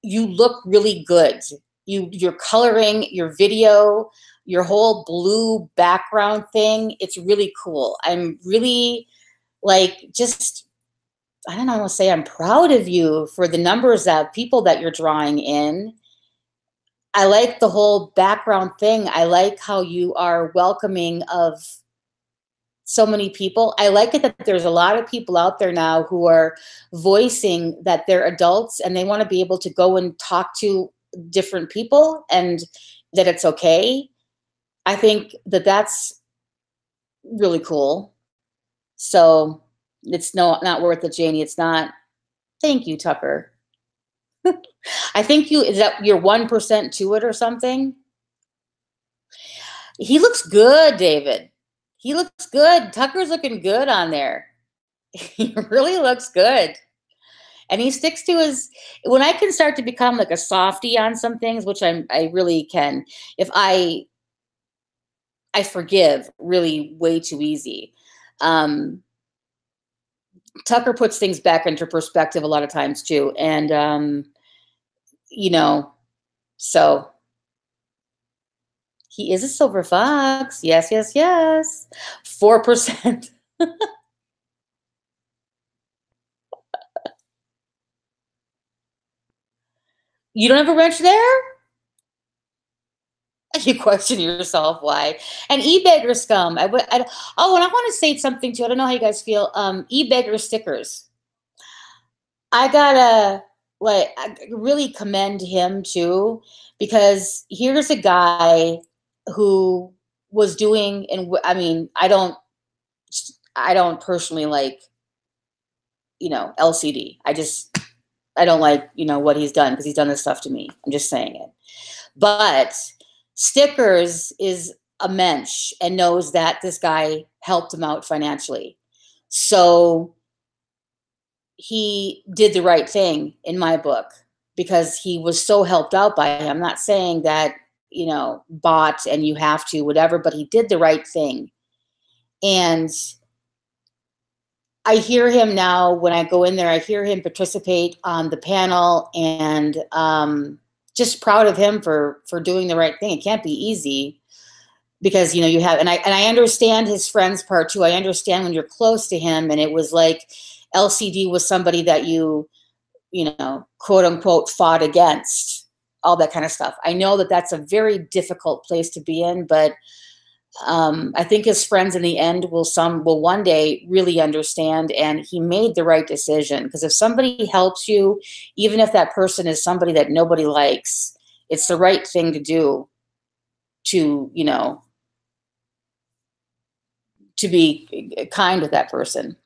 you look really good. You're coloring your video, your whole blue background thing. It's really cool. I'm really like, just, I don't want to say I'm proud of you for the numbers of people that you're drawing in. I like the whole background thing. I like how you are welcoming of so many people. I like it that there's a lot of people out there now who are voicing that they're adults and they want to be able to go and talk to different people and that it's okay. I think that that's really cool. So it's not worth it, Janie. It's not. Thank you, Tucker. I think is that you're 1% to it or something? He looks good, David. He looks good. Tucker's looking good on there. He really looks good. And he sticks to his, when I can start to become like a softie on some things, which I really can, if I forgive really way too easy. Tucker puts things back into perspective a lot of times too. And, so He is a silver fox. Yes, yes, yes. 4%. You don't have a wrench there? You question yourself why. And e-beggar scum. Oh, and I want to say something too. I don't know how you guys feel. E-beggar stickers. I gotta I really commend him too, because here's a guy who was doing, and I mean, I don't personally like, LCD. I don't like, what he's done, because he's done this stuff to me. I'm just saying it. But Stickers is a mensch and knows that this guy helped him out financially. So he did the right thing in my book, because he was so helped out by him. I'm not saying that, bought and you have to, whatever, but he did the right thing. And I hear him now when I go in there, I hear him participate on the panel, and just proud of him for doing the right thing. It can't be easy, because, you have, and I understand his friend's part too. I understand when you're close to him, and it was like LCD was somebody that you quote unquote fought against, all that kind of stuff. I know that that's a very difficult place to be in, but I think his friends in the end will one day really understand, and he made the right decision. Because if somebody helps you, even if that person is somebody that nobody likes, it's the right thing to do to, to be kind with that person.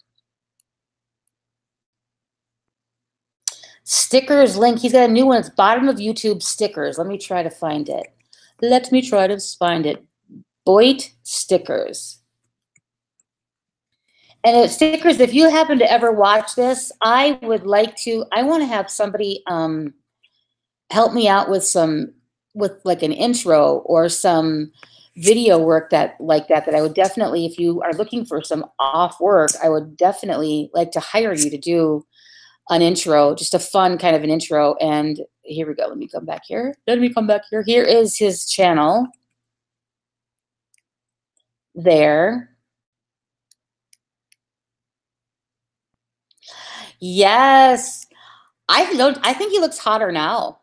Stickers link. He's got a new one. It's bottom of YouTube stickers. Let me try to find it. Boit stickers. And stickers, if you happen to ever watch this, I want to have somebody help me out with like an intro or some video work that I would definitely, if you are looking for some off work, I would definitely like to hire you to do an intro, just a fun kind of an intro. And here we go. Let me come back here. Here is his channel. There. Yes. I think he looks hotter now.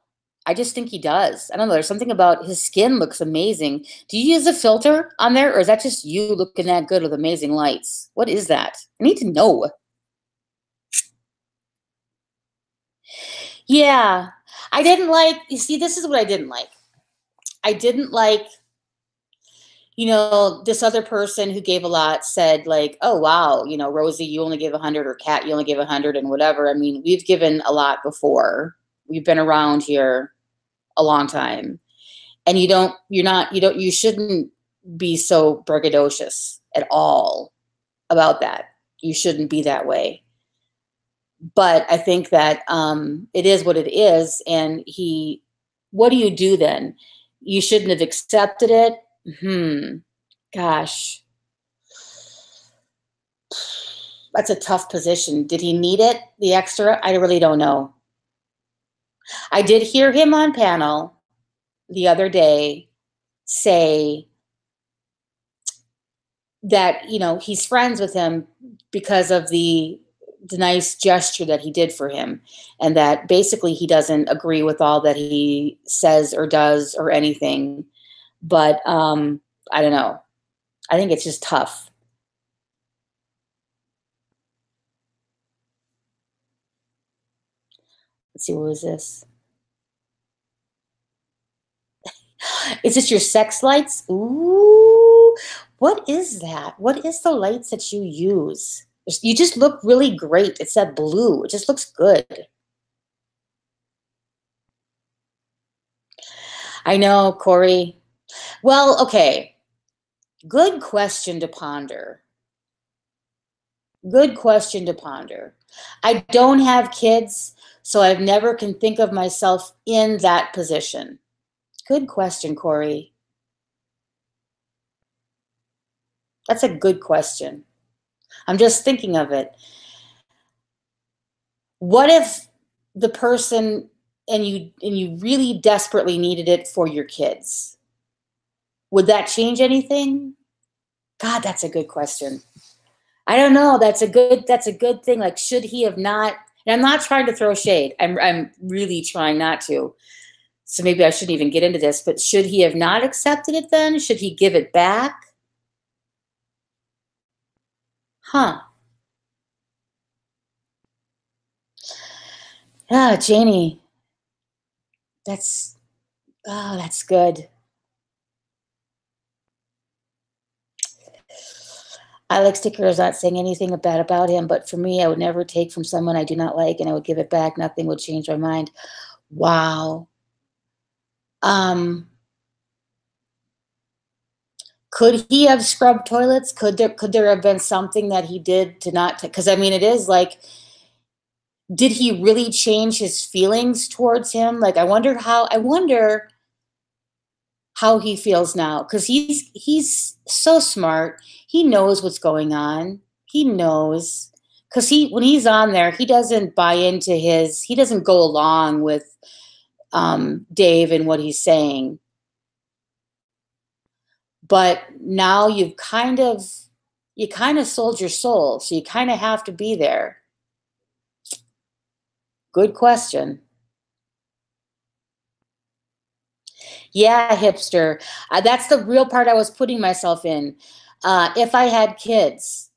I just think he does. I don't know. There's something about his skin looks amazing. Do you use a filter on there, or is that just you looking that good with amazing lights? What is that? I need to know. Yeah. You see, this is what I didn't like. I didn't like, this other person who gave a lot said like, oh, wow, Rosie, you only gave 100, or Kat, you only gave 100, and whatever. I mean, we've given a lot before. We've been around here a long time, and you shouldn't be so braggadocious at all about that. You shouldn't be that way. But I think that it is what it is. And what do you do then? You shouldn't have accepted it. Gosh, that's a tough position. Did he need it, the extra? I really don't know. I did hear him on panel the other day say that, he's friends with him because of the nice gesture that he did for him, and that basically he doesn't agree with all that he says or does or anything. But I don't know. I think it's just tough. Let's see, what was this? Is this your sex lights? Ooh, what is that? What is the lights that you use? You just look really great. It's that blue. It just looks good. I know, Corey. Well, okay. Good question to ponder. Good question to ponder. I don't have kids, so I've never can think of myself in that position. Good question, Corey. That's a good question. I'm just thinking of it. What if the person and you really desperately needed it for your kids? Would that change anything? God, that's a good question. I don't know. That's a good thing. Like, should he have not? And I'm not trying to throw shade. I'm really trying not to. So maybe I shouldn't even get into this, but should he have not accepted it then? Should he give it back? Huh. Ah, Janie. That's good. Alex Sticker is not saying anything bad about him, but for me, I would never take from someone I do not like, and I would give it back. Nothing would change my mind. Wow. Could he have scrubbed toilets? Could there have been something that he did to not? Because I mean, it is like, did he really change his feelings towards him? Like, I wonder how he feels now, because he's so smart. He knows what's going on. He knows, because when he's on there, he doesn't buy into he doesn't go along with Dave and what he's saying. But now you kind of sold your soul, so you kind of have to be there. Good question. Yeah, hipster. That's the real part I was putting myself in. If I had kids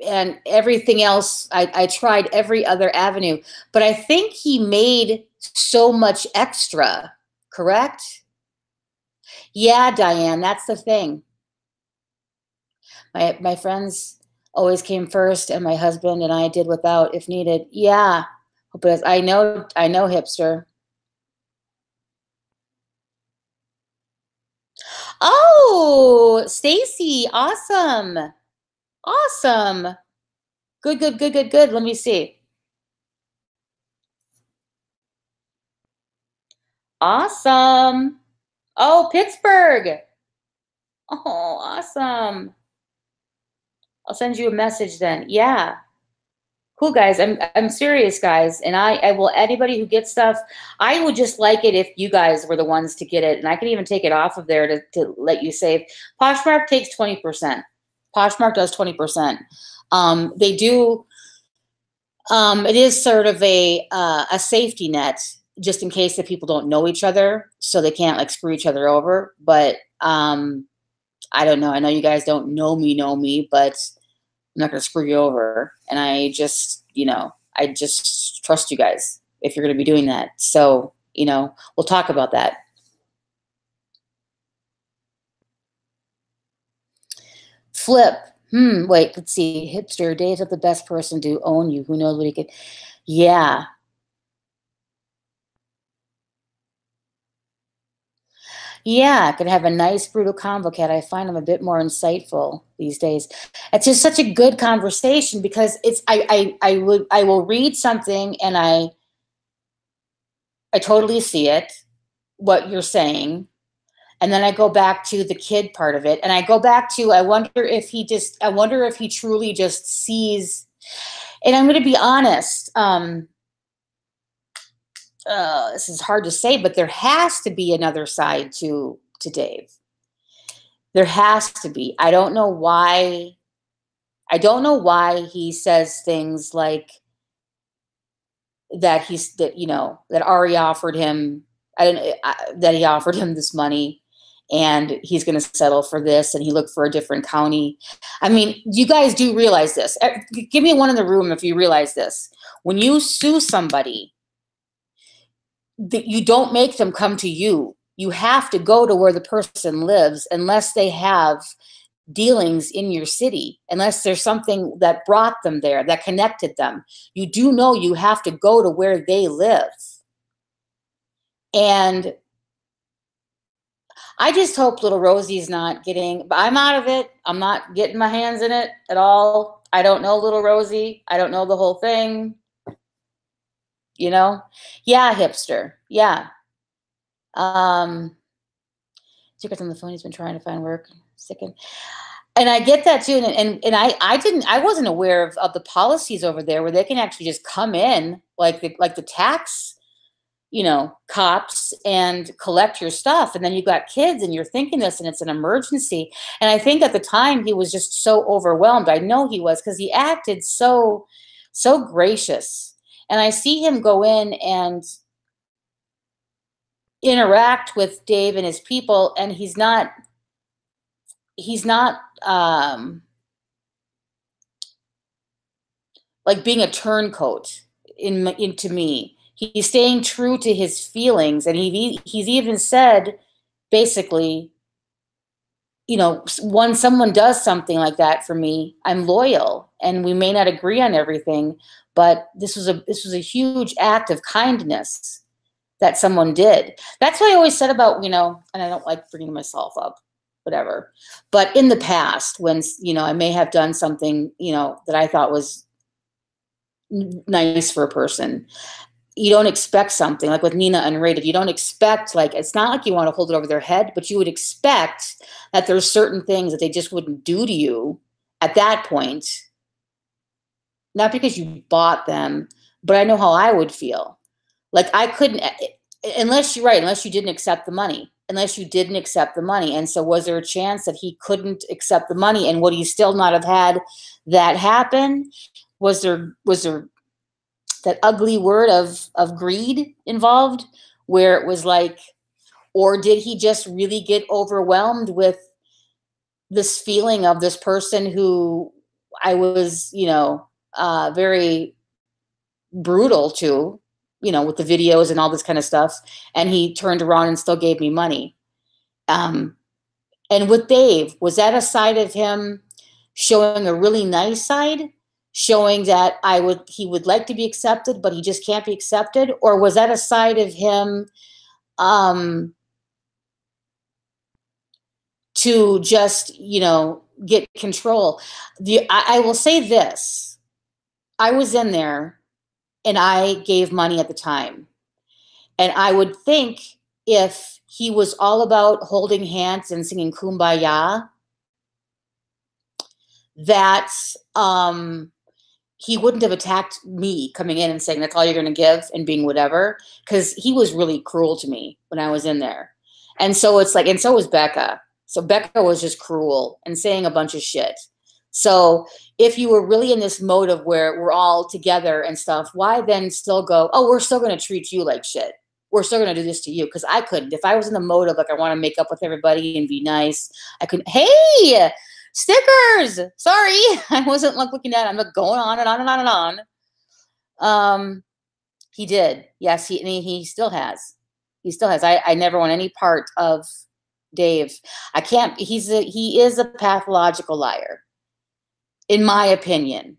and everything else, I tried every other avenue, but I think he made so much extra, correct? Yeah, Diane, that's the thing. My friends always came first, and my husband and I did without if needed. Yeah, but I know, hipster. Oh, Stacy, awesome. Awesome. Good. Let me see. Awesome. Oh, Pittsburgh. Oh, awesome. I'll send you a message then. Yeah. Cool, guys. I'm serious, guys. And I will, anybody who gets stuff, I would just like it if you guys were the ones to get it. And I can even take it off of there to let you save. Poshmark takes 20%. Poshmark does 20%. They do, it is sort of a safety net, just in case that people don't know each other, so they can't like screw each other over. But I don't know. I know you guys don't know me, but I'm not going to screw you over. And I just trust you guys if you're going to be doing that. So, we'll talk about that. Flip. Wait, let's see. Hipster, Dave's not the best person to own you. Who knows what he could. Yeah. Yeah, could have a nice brutal convo cat. I find them a bit more insightful these days. It's just such a good conversation, because it's I will read something and I totally see it, what you're saying. And then I go back to the kid part of it. And I go back to, I wonder if he truly just sees, and I'm going to be honest, this is hard to say, but there has to be another side to Dave. There has to be. I don't know why he says things like that that Ari offered him, that he offered him this money and he's going to settle for this, and he looked for a different county. I mean, you guys do realize this. Give me one in the room if you realize this. When you sue somebody, you don't make them come to you. You have to go to where the person lives, unless they have dealings in your city, unless there's something that brought them there, that connected them. You do know you have to go to where they live. And I just hope little Rosie's not getting, but I'm out of it. I'm not getting my hands in it at all. I don't know little Rosie. I don't know the whole thing. Yeah, hipster. Yeah. Secret's on the phone. He's been trying to find work. Sickened. And I get that too. And I wasn't aware of, the policies over there where they can actually just come in, like the tax cops and collect your stuff. And then you got kids and you're thinking this and it's an emergency. And I think at the time he was just so overwhelmed. I know he was, because he acted so gracious. And I see him go in and interact with Dave and his people, and he's not like being a turncoat into me. He's staying true to his feelings, and he's even said, basically, when someone does something like that for me, I'm loyal, and we may not agree on everything, but this was a huge act of kindness that someone did. That's what I always said about, and I don't like bringing myself up, whatever. But in the past, when, I may have done something, that I thought was nice for a person, you don't expect something like with Nina Unrated. You don't expect, like, it's not like you want to hold it over their head, but you would expect that there's certain things that they just wouldn't do to you at that point. Not because you bought them, but I know how I would feel. Like, I couldn't, unless you didn't accept the money. And so was there a chance that he couldn't accept the money, and would he still not have had that happen? Was there that ugly word of greed involved, where it was like, or did he just really get overwhelmed with this feeling of this person who I was, very brutal to, with the videos and all this kind of stuff, and he turned around and still gave me money. And with Dave, was that a side of him showing a really nice side, showing that he would like to be accepted, but he just can't be accepted? Or was that a side of him to just, get control? I will say this. I was in there and I gave money at the time. And I would think if he was all about holding hands and singing Kumbaya, that he wouldn't have attacked me coming in and saying, that's all you're going to give, and being whatever, because he was really cruel to me when I was in there. And so it's like, and so was Becca. So Becca was just cruel and saying a bunch of shit. So if you were really in this mode of where we're all together and stuff, why then still go, oh, we're still going to treat you like shit. We're still going to do this to you. Because I couldn't. If I was in the mode of like, I want to make up with everybody and be nice, I couldn't. Hey, stickers. Sorry. I wasn't like looking at it. I'm like going on and on and on and on. He did. Yes, he still has. He still has. I never want any part of Dave. I can't. He is a pathological liar, in my opinion.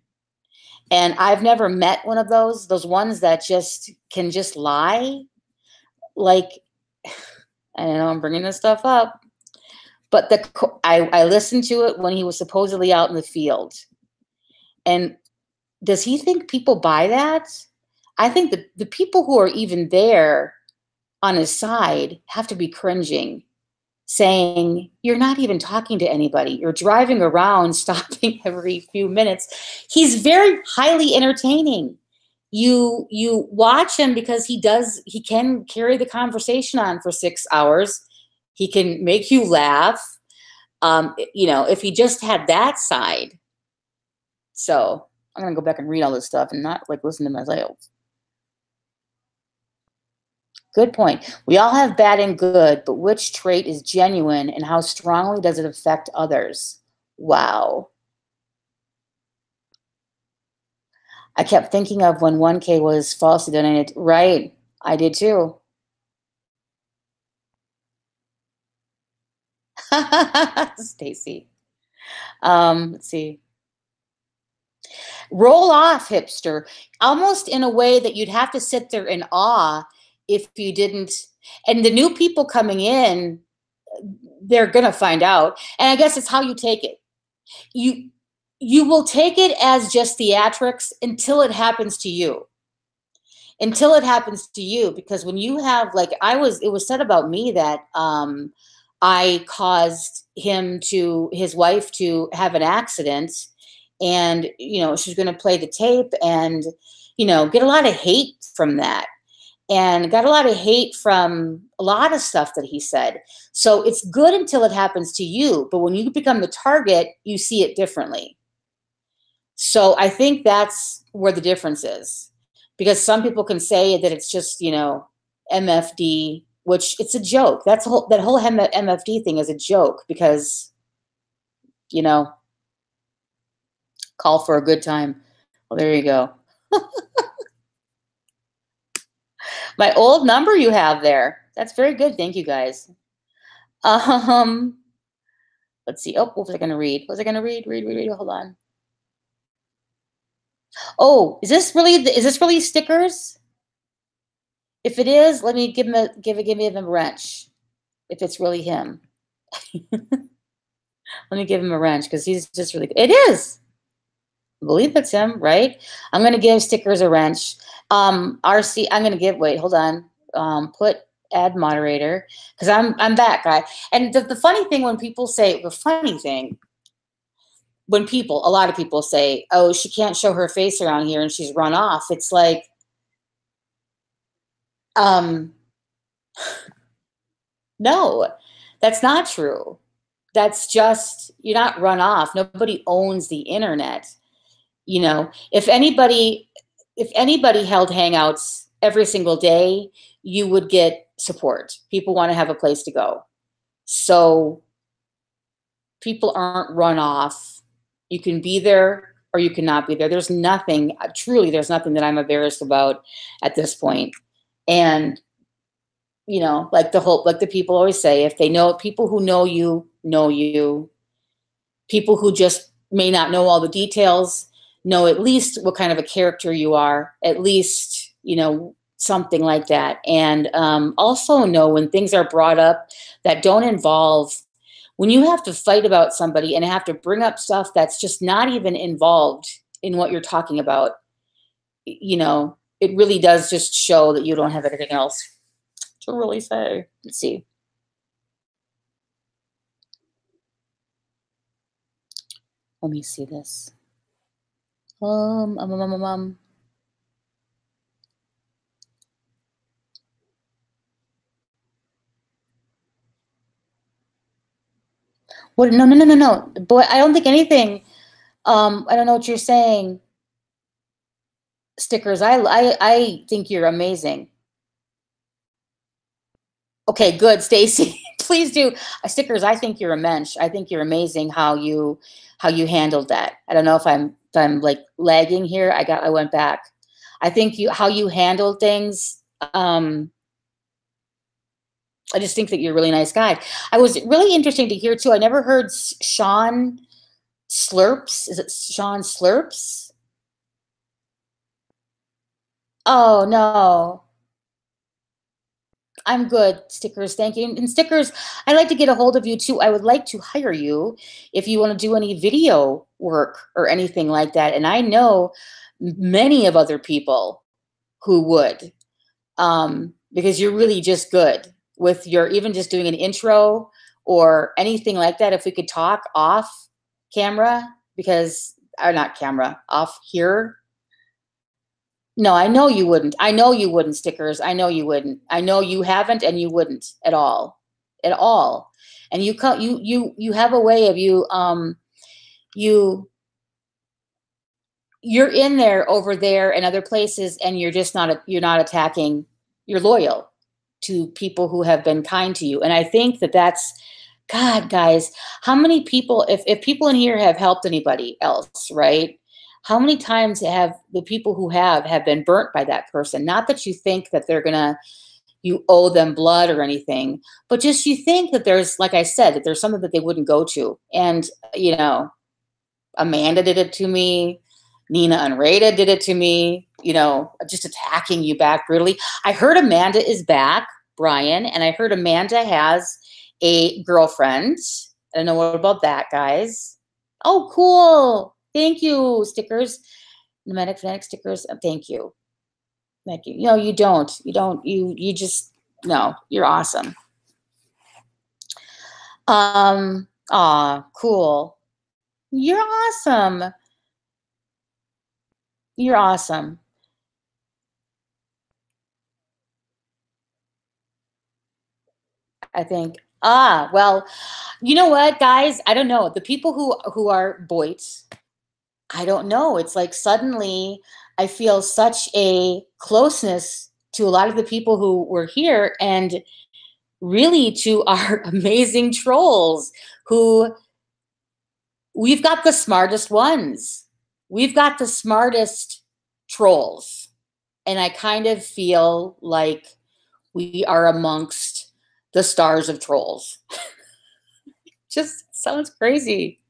And I've never met one of those ones that can just lie. Like, I don't know, I'm bringing this stuff up, but I listened to it when he was supposedly out in the field. And does he think people buy that? I think the people who are even there on his side have to be cringing, saying, you're not even talking to anybody. You're driving around, stopping every few minutes. He's very highly entertaining. You watch him because he can carry the conversation on for 6 hours. He can make you laugh. If he just had that side. So I'm going to go back and read all this stuff and not like listen to myself. Good point. We all have bad and good, but which trait is genuine and how strongly does it affect others? Wow. I kept thinking of when 1K was falsely donated. Right. I did too. Stacy. Let's see. Roll off, hipster. Almost in a way that you'd have to sit there in awe if you didn't. And the new people coming in, they're going to find out. And I guess it's how you take it. You will take it as just theatrics until it happens to you. Until it happens to you. Because when you have, like, it was said about me that I caused his wife to have an accident, and, she's going to play the tape and, get a lot of hate from that. and got a lot of hate from a lot of stuff that he said. So it's good until it happens to you, but when you become the target, you see it differently. So I think that's where the difference is, because some people can say that it's just, you know, MFD, which it's a joke. That whole MFD thing is a joke because, you know, call for a good time. Well, there you go. My old number you have there. That's very good. Thank you, guys. Let's see. Oh, what was I going to read? What was I going to read? Read. Hold on. Oh, is this really stickers? If it is, let me give him a wrench. If it's really him. Let me give him a wrench because he's just really good. It is. I believe it's him, right? I'm going to give stickers a wrench. RC, I'm going to give, wait, hold on. Put add moderator because I'm that guy. And the funny thing when people say, when a lot of people say, oh, she can't show her face around here and she's run off. It's like, no, that's not true. That's just, you're not run off. Nobody owns the internet. You know, if anybody held Hangouts every single day, you would get support. People want to have a place to go. So people aren't run off. You can be there or you cannot be there. There's nothing that I'm embarrassed about at this point. And, you know, like the people always say, if they know, people who know you, people who just may not know all the details, know at least what kind of a character you are, at least, you know, something like that. And also know when things are brought up that don't involve, when you have to fight about somebody and have to bring up stuff that's just not even involved in what you're talking about, you know, it really does just show that you don't have anything else to really say. Let's see. Let me see this. What, no. Boy, I don't think anything. I don't know what you're saying. Stickers. I think you're amazing. Okay, good, Stacy. Please do. Stickers, I think you're a mensch. I think you're amazing how you handled that. I don't know if I'm like lagging here. I went back. I think how you handled things. I just think that you're a really nice guy. I was really interesting to hear too. I never heard Sean Slurps. Is it Sean Slurps? Oh no. I'm good, Stickers. Thank you. And Stickers, I'd like to get a hold of you too. I would like to hire you if you want to do any video work or anything like that. And I know many of other people who would, because you're really just good with your, even just doing an intro or anything like that. If we could talk off camera, because, or not camera, off here. No, I know you wouldn't. I know you wouldn't, Stickers. I know you wouldn't. I know you haven't, and you wouldn't at all, And you have a way of you're in there, over there, and other places, and you're just you're not attacking. You're loyal to people who have been kind to you, and I think that's, God, guys, how many people? If people in here have helped anybody else, right? How many times have the people who have been burnt by that person? Not that you think that you owe them blood or anything, but just you think that there's, like I said, that there's something that they wouldn't go to. And, you know, Amanda did it to me. Nina Unrated did it to me, you know, just attacking you back brutally. I heard Amanda is back, Brian, and I heard Amanda has a girlfriend. I don't know what about that, guys. Oh, cool. Thank you, Stickers. Nomadic Fanatic Stickers. Thank you. Thank you. No, you don't. You just, no, you're awesome. Aw, cool. You're awesome. You're awesome. I think. Well, you know what, guys? I don't know. The people who are Boits, I don't know. It's like suddenly I feel such a closeness to a lot of the people who were here and really to our amazing trolls who we've got the smartest ones. We've got the smartest trolls. And I kind of feel like we are amongst the stars of trolls. Just sounds crazy.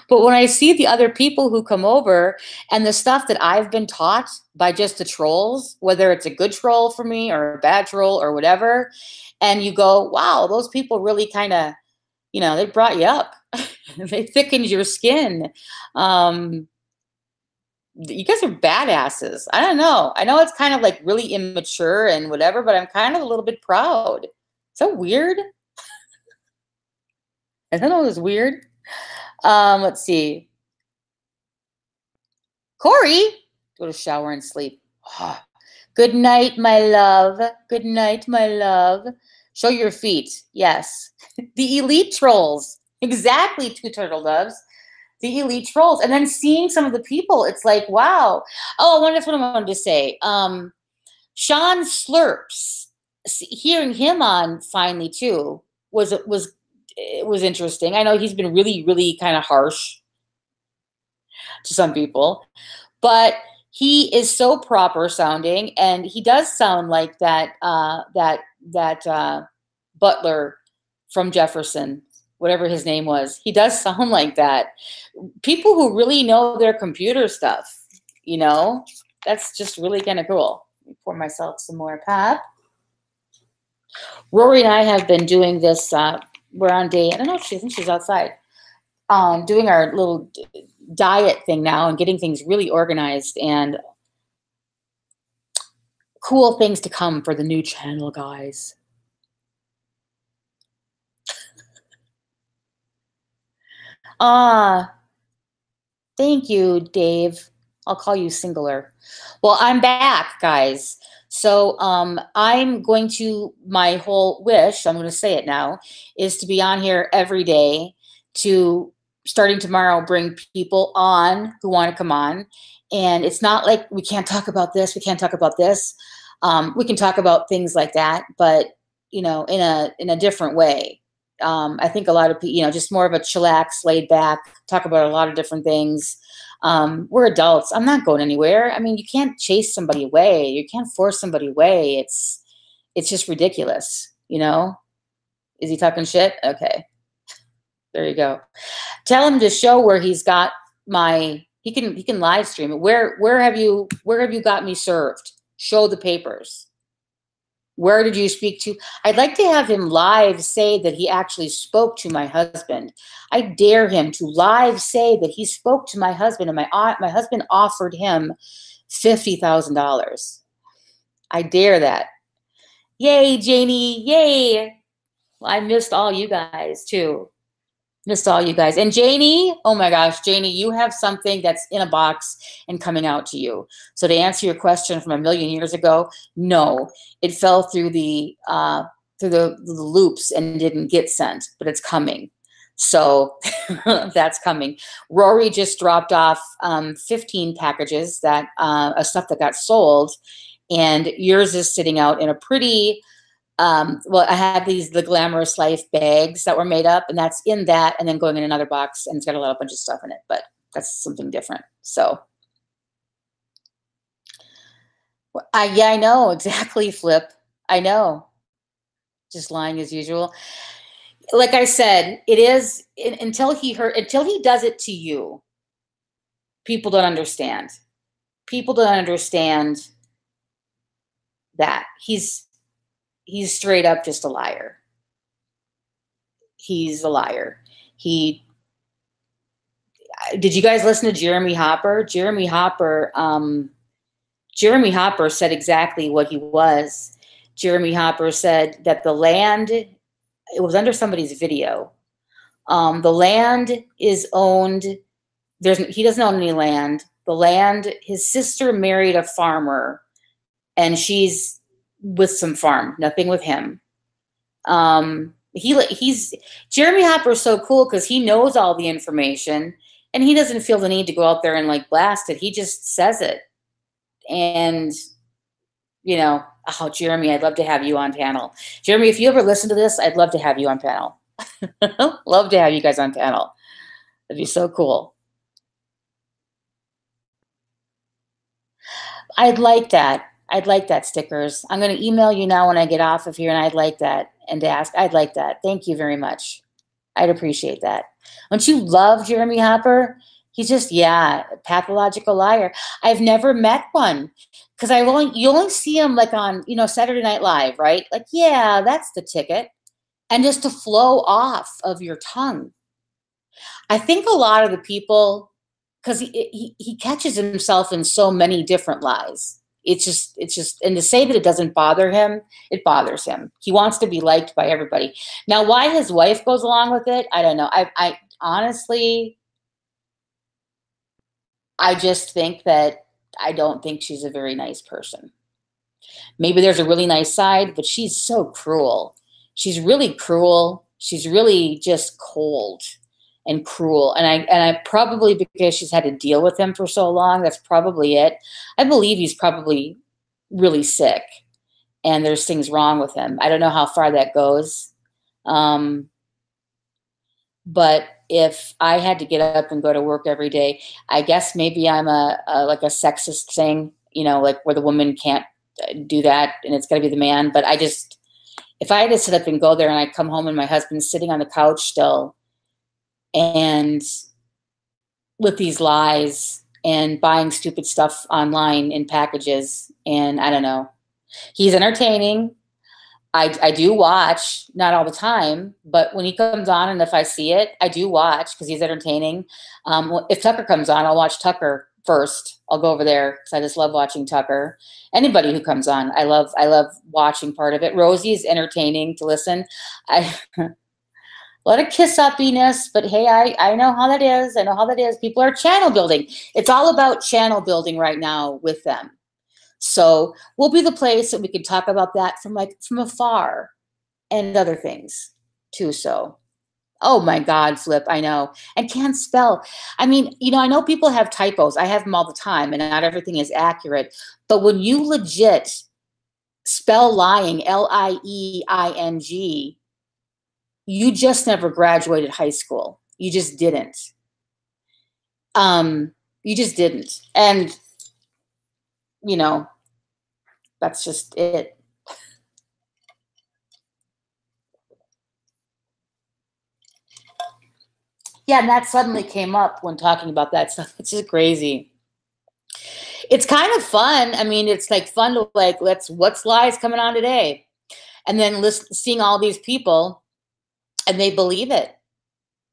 But when I see the other people who come over and the stuff that I've been taught by just the trolls, whether it's a good troll for me or a bad troll or whatever, and you go, wow, those people really kind of, they brought you up. They thickened your skin. You guys are badasses. I don't know. I know it's kind of like really immature and whatever, but I'm kind of a little bit proud. So weird. I don't know. It was weird. Let's see. Corey, go to shower and sleep. Oh, good night, my love. Good night, my love. Show your feet. Yes. The elite trolls. Exactly, two turtle doves. The elite trolls. And then seeing some of the people, it's like, wow. Oh, that's what I wanted to say. Sean Slurps, hearing him on finally too was interesting. I know he's been really, really kind of harsh to some people, but he is so proper sounding, and he does sound like that Butler from Jefferson, whatever his name was. He does sound like that. People who really know their computer stuff, that's just really kind of cool. Let me pour myself some more pap. Rory and I have been doing this. We're on day, I don't know if I think she's outside, doing our little diet thing now and getting things really organized, and cool things to come for the new channel, guys. Thank you, Dave. I'll call you singular. Well, I'm back, guys. So I'm going to, my whole wish, I'm going to say it now, is to be on here every day, to starting tomorrow bring people on who want to come on. And it's not like we can't talk about this, we can't talk about this. We can talk about things like that, but in a different way. I think a lot of people, just more of a chillax, laid back, talk about a lot of different things. We're adults. I'm not going anywhere. I mean, you can't chase somebody away. You can't force somebody away. It's just ridiculous. Is he talking shit? Okay. There you go. Tell him to show where he's got he can live stream it. Where have you got me served? Show the papers. Where did you speak to? I'd like to have him live say that he actually spoke to my husband. I dare him to live say that he spoke to my husband, and my husband offered him $50,000. I dare that. Yay, Janie. Yay. Well, I missed all you guys too. Missed all you guys. And Janie, oh my gosh, Janie, you have something that's in a box and coming out to you. So to answer your question from a million years ago, no, it fell through the loops and didn't get sent, but it's coming. So that's coming. Rory just dropped off 15 packages of stuff that got sold, and yours is sitting out in a pretty, well, I had the Glamorous Life bags that were made up, and that's in that, and then going in another box, and it's got a bunch of stuff in it, but that's something different. So, yeah, I know exactly, Flip. I know. Just lying as usual. Like I said, it is until he does it to you. People don't understand. People don't understand that he's straight up just a liar. He's a liar. Did you guys listen to Jeremy Hopper? Jeremy Hopper said exactly what he was. Jeremy Hopper said that the land, it was under somebody's video. The land is owned. He doesn't own any land. The land, his sister married a farmer, and she's with some farm, nothing with him. He's Jeremy Hopper is so cool because he knows all the information and he doesn't feel the need to go out there and like blast it. He just says it. And oh, Jeremy, I'd love to have you on panel. Jeremy, if you ever listen to this, I'd love to have you on panel. Love to have you guys on panel. That'd be so cool. I'd like that. I'd like that, stickers. I'm going to email you now when I get off of here, and I'd like that. And to ask, I'd like that. Thank you very much. I'd appreciate that. Don't you love Jeremy Hopper? He's just, yeah, pathological liar. I've never met one because you only see him like on, Saturday Night Live, right? Like, yeah, that's the ticket. And just to flow off of your tongue. I think a lot of the people, because he catches himself in so many different lies. It's just, and to say that it doesn't bother him, it bothers him. He wants to be liked by everybody. Now, why his wife goes along with it, I don't know. I honestly, I just think that I don't think she's a very nice person. Maybe there's a really nice side, but she's so cruel. She's really cruel. She's really just cold and cruel. And I probably, because she's had to deal with him for so long, that's probably it. I believe he's probably really sick and there's things wrong with him. I don't know how far that goes. But if I had to get up and go to work every day, I guess maybe I'm like a sexist thing, like where the woman can't do that and it's got to be the man. But if I had to sit up and go there and I come home and my husband's sitting on the couch still and with these lies and buying stupid stuff online in packages, and I don't know, he's entertaining. I do watch, not all the time, but when he comes on and if I see it, I do watch because he's entertaining. If Tucker comes on, I'll watch Tucker first. I'll go over there because I just love watching Tucker. Anybody who comes on, I love watching part of it. Rosie's entertaining to listen. A lot of kiss uppiness, but hey, I know how that is. I know how that is. People are channel building. It's all about channel building right now with them. So we'll be the place that we can talk about that from afar and other things too. So, oh my God, Flip, I know. And can't spell. I mean, I know people have typos. I have them all the time and not everything is accurate. But when you legit spell lying, Lying, you just never graduated high school. You just didn't. You just didn't. And, that's just it. Yeah, and that suddenly came up when talking about that stuff. It's just crazy. It's kind of fun. I mean, it's like fun to what's lies coming on today? And then seeing all these people and they believe it,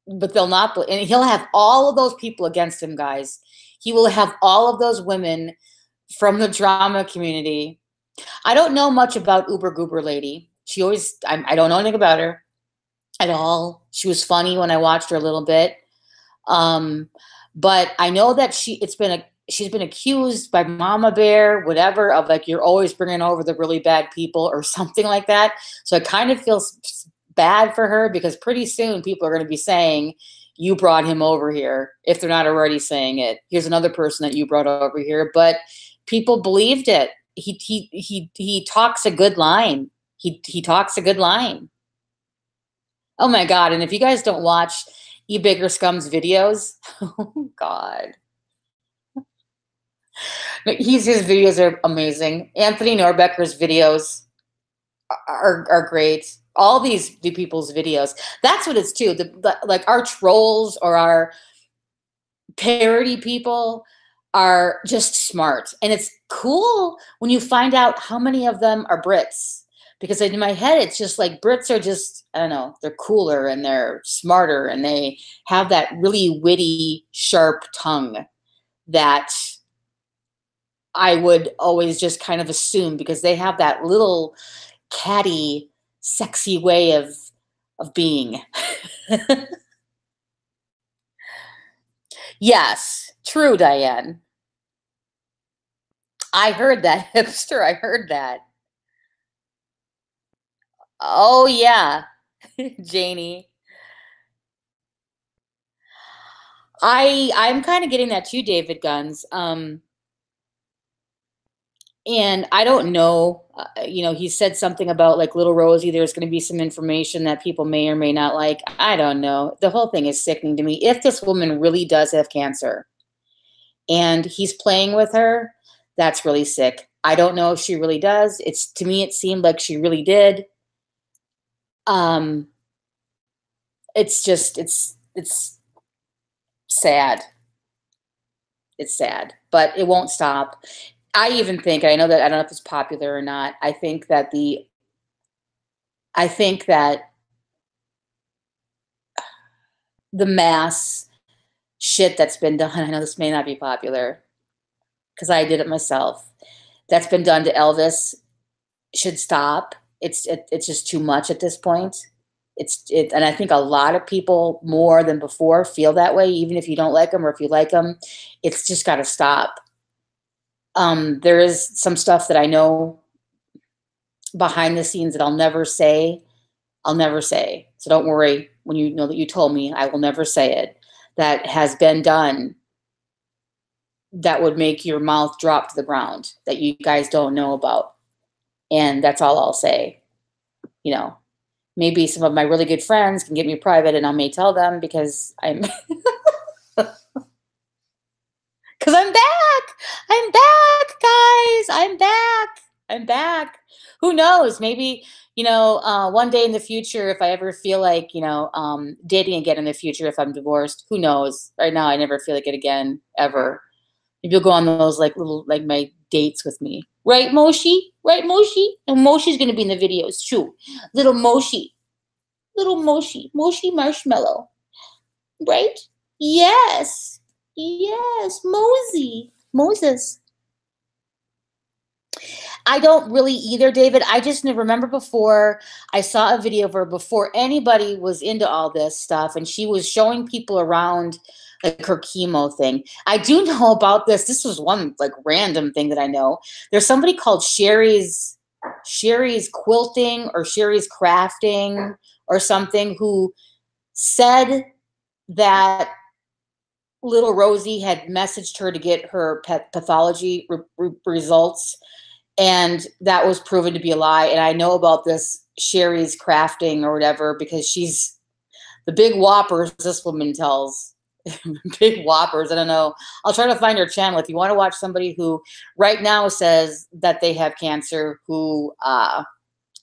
but they'll not. And he'll have all of those people against him, guys. He will have all of those women from the drama community. I don't know much about Uber Goober Lady. I don't know anything about her at all. She was funny when I watched her a little bit. But I know that she's been accused by Mama Bear, whatever, of like, you're always bringing over the really bad people or something like that. So I kind of feel bad for her because pretty soon people are going to be saying, you brought him over here, if they're not already saying it. Here's another person that you brought over here. But people believed it. He talks a good line. He talks a good line. Oh my God. And if you guys don't watch eBigger Scum's videos, oh God. His videos are amazing. Anthony Norbecker's videos are great. All the people's videos. That's what it's too. Like our trolls or our parody people are just smart. And it's cool when you find out how many of them are Brits. Because in my head, it's just like Brits are just, I don't know, they're cooler and they're smarter and they have that really witty, sharp tongue that I would always just kind of assume because they have that little catty, sexy way of being. Yes, true, Diane. I heard that, hipster. I heard that. Oh, yeah. Janie. I'm kind of getting that too, David Guns. And I don't know, he said something about like little Rosie. There's going to be some information that people may or may not like. I don't know. The whole thing is sickening to me. If this woman really does have cancer and he's playing with her, that's really sick. I don't know if she really does. To me, it seemed like she really did. It's just, it's sad. It's sad, but it won't stop. I even think, I know that, I don't know if it's popular or not. I think that the mass shit that's been done, I know this may not be popular because I did it myself, that's been done to Elvis should stop. It's just too much at this point. And I think a lot of people more than before feel that way, even if you don't like them or if you like them, it's just got to stop. There is some stuff that I know behind the scenes that I'll never say. So don't worry when you know that you told me, I will never say it. That has been done that would make your mouth drop to the ground that you guys don't know about. And that's all I'll say. Maybe some of my really good friends can get me private and I may tell them because I'm because I'm back. I'm back, guys. I'm back. Who knows? Maybe, one day in the future, if I ever feel like, dating again in the future, if I'm divorced, who knows? Right now, I never feel like it again, ever. Maybe you'll go on those like little, like my dates with me. Right, Moshi? Right, Moshi? And Moshi's going to be in the videos too. Little Moshi. Moshi Marshmallow. Right? Yes. Moses. I don't really either, David. I just remember before I saw a video of her before anybody was into all this stuff, and she was showing people around like her chemo thing. I do know about this. This was one like random thing that I know. There's somebody called Sherry's Quilting or Sherry's Crafting or something who said that little Rosie had messaged her to get her pathology results, and that was proven to be a lie. And I know about this Sherry's Crafting or whatever because she's the big whoppers this woman tells. Big whoppers. I don't know. I'll try to find her channel if you want to watch somebody who right now says that they have cancer who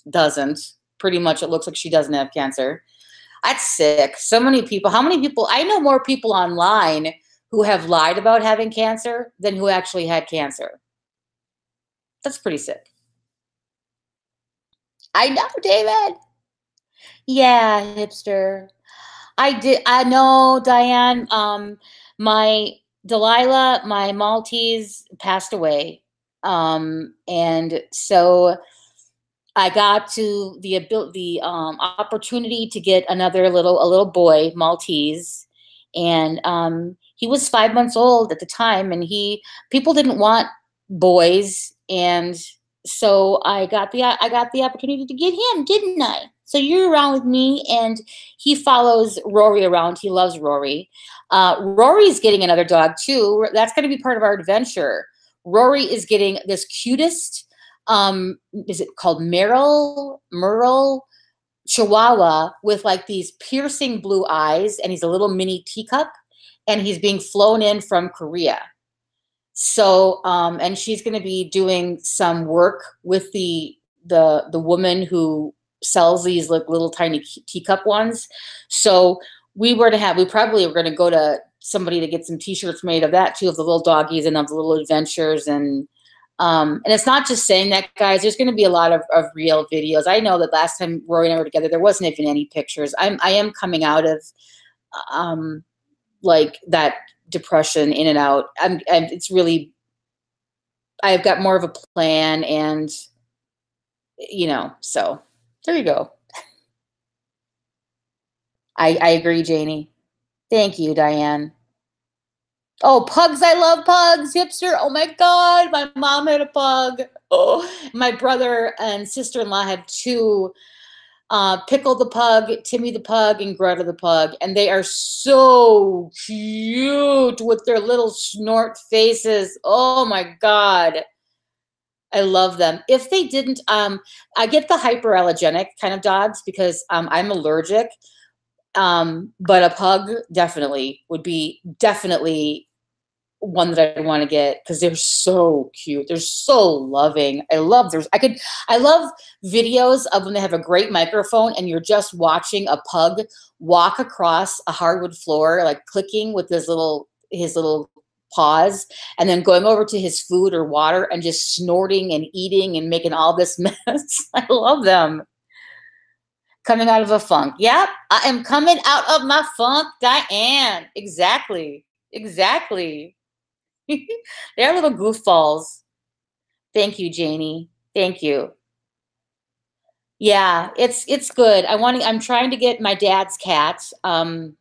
doesn't. Pretty much it looks like she doesn't have cancer. That's sick. So many people. How many people? I know more people online who have lied about having cancer than who actually had cancer. That's pretty sick. I know, David. Yeah, hipster. I know, Diane. My Delilah, my Maltese, passed away. And so I got to the opportunity to get a little boy, Maltese, and he was 5 months old at the time, and people didn't want boys, and so I got the opportunity to get him, didn't I? So you're around with me, and he follows Rory around. He loves Rory. Rory's getting another dog too. That's going to be part of our adventure. Rory is getting this cutest, is it called Merle Chihuahua with like these piercing blue eyes, and he's a little mini teacup, and he's being flown in from Korea. So, and she's going to be doing some work with the woman who sells these like little tiny teacup ones. So we probably were going to go to somebody to get some t-shirts made of that too, of the little doggies and of the little adventures. And it's not just saying that, guys, there's going to be a lot of real videos. I know that last time Rory and I were together, there wasn't even any pictures. I am coming out of, like that depression in and out. And it's really, I've got more of a plan, and so there you go. I agree, Janie. Thank you, Diane. Oh, pugs. I love pugs. Hipster. Oh my God. My mom had a pug. Oh, my brother and sister-in-law have two Pickle the pug, Timmy the pug, and Greta the pug, and they are so cute with their little snort faces. Oh my God. I love them. If they didn't, I get the hyperallergenic kind of dogs because I'm allergic. But a pug definitely would be definitely one that I'd want to get because they're so cute. They're so loving. I love I love videos of when they have a great microphone and you're just watching a pug walk across a hardwood floor, like clicking with his little paws and then going over to his food or water and just snorting and eating and making all this mess. I love them. Coming out of a funk. Yep, I am coming out of my funk, Diane. Exactly. Exactly. They're little goofballs. Thank you, Janie. Thank you. Yeah, it's good. I'm trying to get my dad's cats. Ari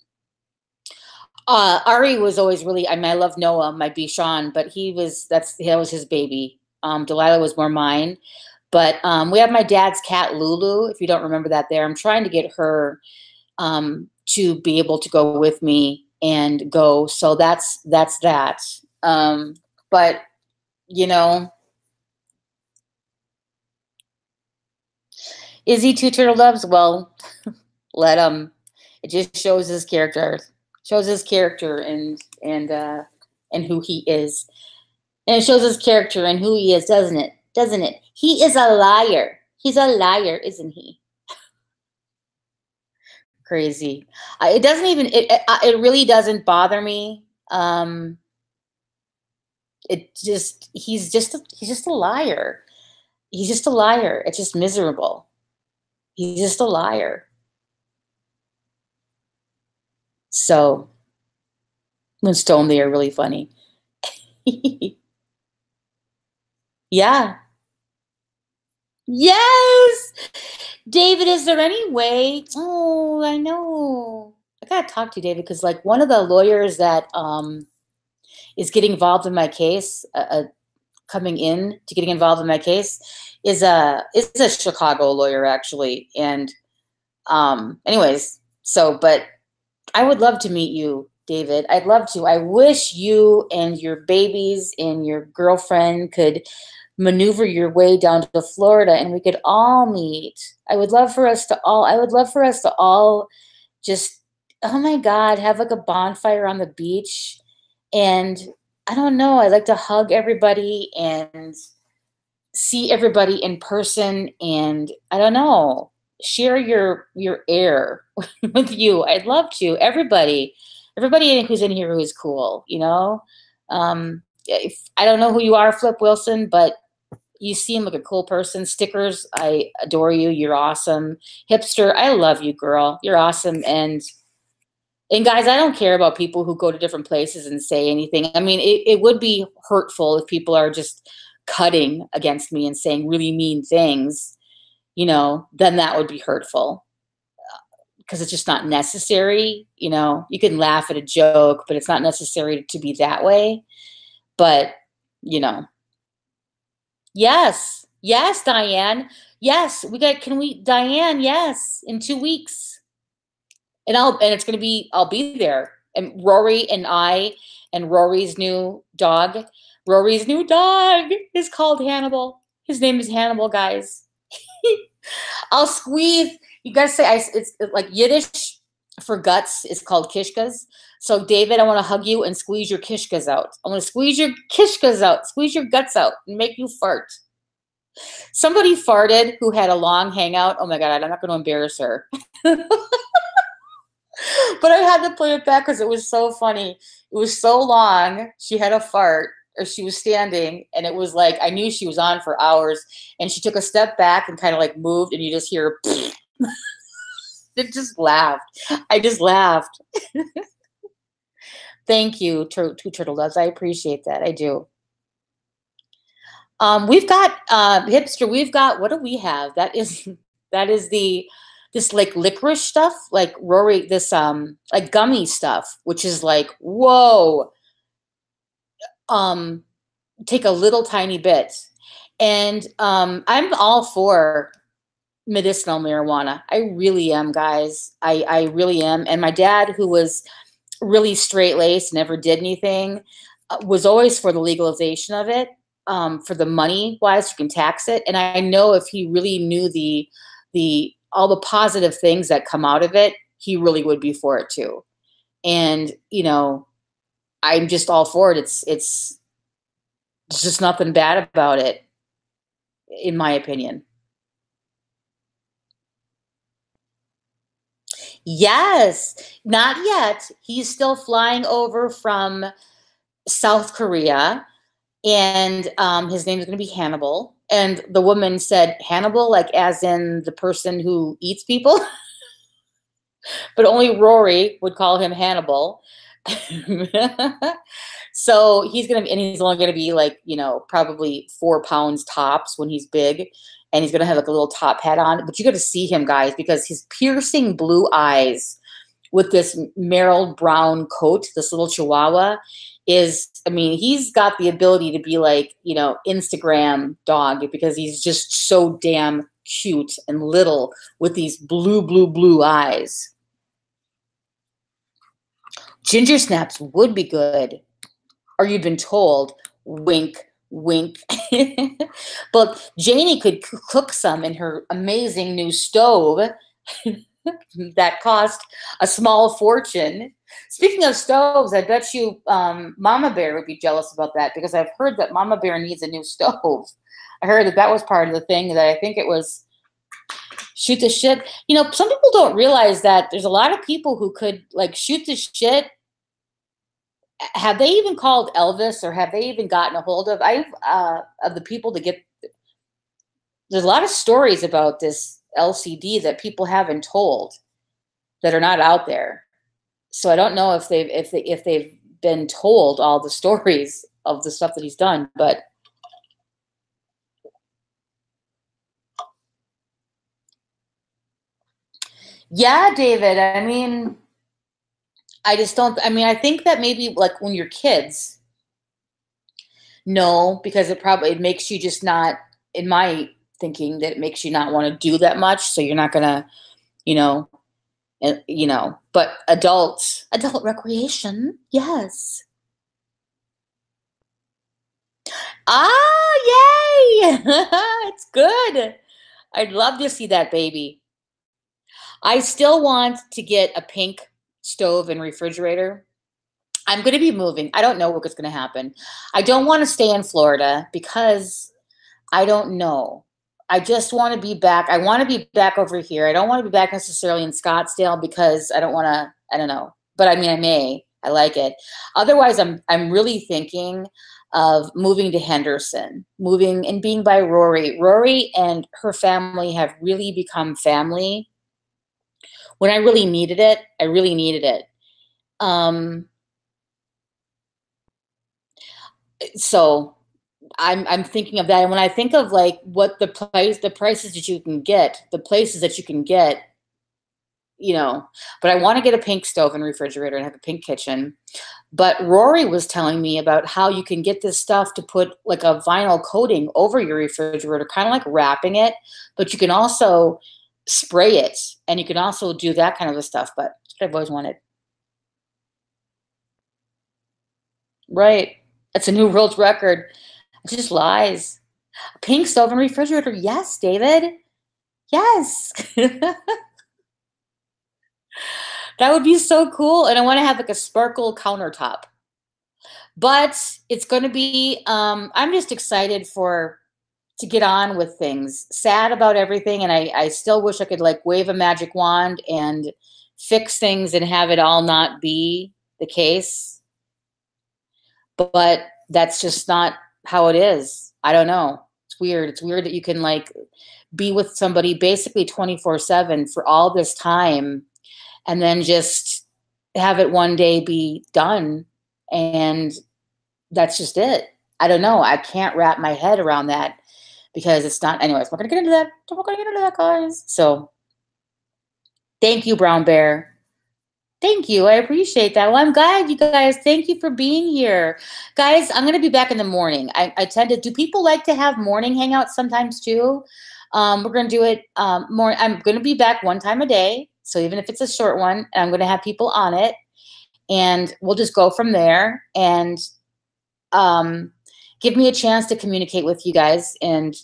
was always really, I mean, I love Noah, my Bichon, but that was his baby. Delilah was more mine. But we have my dad's cat, Lulu, if you don't remember that there. I'm trying to get her to be able to go with me and go. So that's that. But, you know, is he two turtle doves? Well, let him. It just shows his character. Shows his character and who he is. And it shows his character and who he is, doesn't it? Doesn't it? He is a liar. He's a liar, isn't he? Crazy. It doesn't even. It really doesn't bother me. He's just a liar. He's just a liar. It's just miserable. He's just a liar. So, Moonstone, they are really funny. Yeah. Yes. David, is there any way? Oh, I know. I gotta talk to you, David, because like one of the lawyers that is getting involved in my case, coming in to getting involved in my case, is a Chicago lawyer actually. And anyways, but I would love to meet you, David. I'd love to. I wish you and your babies and your girlfriend could maneuver your way down to Florida and we could all meet. I would love for us to all just, oh my God, have like a bonfire on the beach. And I don't know, I'd like to hug everybody and see everybody in person. And I don't know, share your air with you. I'd love to. Everybody who's in here who is cool, you know? I don't know who you are, Flip Wilson, but you seem like a cool person. Stickers, I adore you. You're awesome. Hipster, I love you, girl. You're awesome. And guys, I don't care about people who go to different places and say anything. I mean, it would be hurtful if people are just cutting against me and saying really mean things, you know, then that would be hurtful because it's just not necessary. You know, you can laugh at a joke, but it's not necessary to be that way. But, you know, yes, Diane. Yes, Diane, yes, in 2 weeks. And I'll be there. And Rory and I and Rory's new dog is called Hannibal. His name is Hannibal, guys. I'll squeeze. You guys say it's like Yiddish for guts is called kishkas. So David, I want to hug you and squeeze your kishkas out. I want to squeeze your kishkas out, squeeze your guts out, and make you fart. Somebody farted who had a long hangout. Oh my God, I'm not going to embarrass her. But I had to play it back because it was so funny. It was so long. She had a fart, or she was standing, and it was like I knew she was on for hours. And she took a step back and kind of like moved, and you just hear. It just laughed. I just laughed. Thank you, two turtle doves. I appreciate that. I do. We've got hipster. We've got, what do we have? That is this like licorice stuff, like Rory, this like gummy stuff, which is like, whoa. Take a little tiny bit. And I'm all for medicinal marijuana. I really am, guys. I really am. And my dad, who was really straight laced, never did anything, was always for the legalization of it, for the money wise, you can tax it. And I know if he really knew the all the positive things that come out of it, he really would be for it too. And I'm just all for it. It's just nothing bad about it, in my opinion. Yes, not yet. He's still flying over from South Korea, and his name is going to be Hannibal. And the woman said Hannibal, like as in the person who eats people, but only Rory would call him Hannibal. So he's gonna be, and he's only gonna be like, probably 4 pounds tops when he's big, and he's gonna have like a little top hat on. But you got to see him, guys, because his piercing blue eyes with this Merrill Brown coat, this little Chihuahua, he's got the ability to be like, Instagram dog, because he's just so damn cute and little with these blue eyes. Ginger snaps would be good. Or you've been told, wink, wink. But Janie could cook some in her amazing new stove that cost a small fortune. Speaking of stoves, I bet you Mama Bear would be jealous about that, because I've heard that Mama Bear needs a new stove. I heard that was part of the thing, that I think it was shoot the shit. Some people don't realize that there's a lot of people who could like shoot the shit. Have they even called Elvis, or have they even gotten a hold of the people to get? There's a lot of stories about this LCD that people haven't told, that are not out there. So I don't know if they've been told all the stories of the stuff that he's done, but yeah, David. I just don't. I think that maybe like when you're kids, no, because it makes you just not, in my thinking, that it makes you not want to do that much. So you're not gonna, but adult recreation, yes. Yay! It's good. I'd love to see that baby. I still want to get a pink stove and refrigerator. I'm going to be moving. I don't know what's going to happen. I don't want to stay in Florida because I don't know. I just want to be back. I want to be back over here. I don't want to be back necessarily in Scottsdale because I don't know. But I may. I like it. Otherwise, I'm really thinking of moving to Henderson, moving and being by Rory. Rory and her family have really become family. When I really needed it, I really needed it. So I'm thinking of that. And when I think of like what the prices that you can get, the places that you can get, but I want to get a pink stove and refrigerator and have a pink kitchen. But Rory was telling me about how you can get this stuff to put like a vinyl coating over your refrigerator, kind of like wrapping it, but you can also spray it, and you can also do that kind of stuff. But that's what I've always wanted. Right. That's a new world record. It just lies. A pink stove and refrigerator. Yes, David. Yes. That would be so cool. And I want to have like a sparkle countertop. But it's going to be, I'm just excited to get on with things. Sad about everything. And I still wish I could like wave a magic wand and fix things and have it all not be the case. But that's just not how it is. I don't know. It's weird. It's weird that you can like be with somebody basically 24/7 for all this time and then just have it one day be done. And that's just it. I don't know. I can't wrap my head around that because it's not, anyways, we're going to get into that. We're going to get into that, guys. So thank you, Brown Bear. Thank you. I appreciate that. Well, I'm glad you guys, thank you for being here. Guys, I'm going to be back in the morning. I tend to, do people like to have morning hangouts sometimes too? We're going to do it more. I'm going to be back one time a day. So even if it's a short one, I'm going to have people on it, and we'll just go from there, and give me a chance to communicate with you guys, and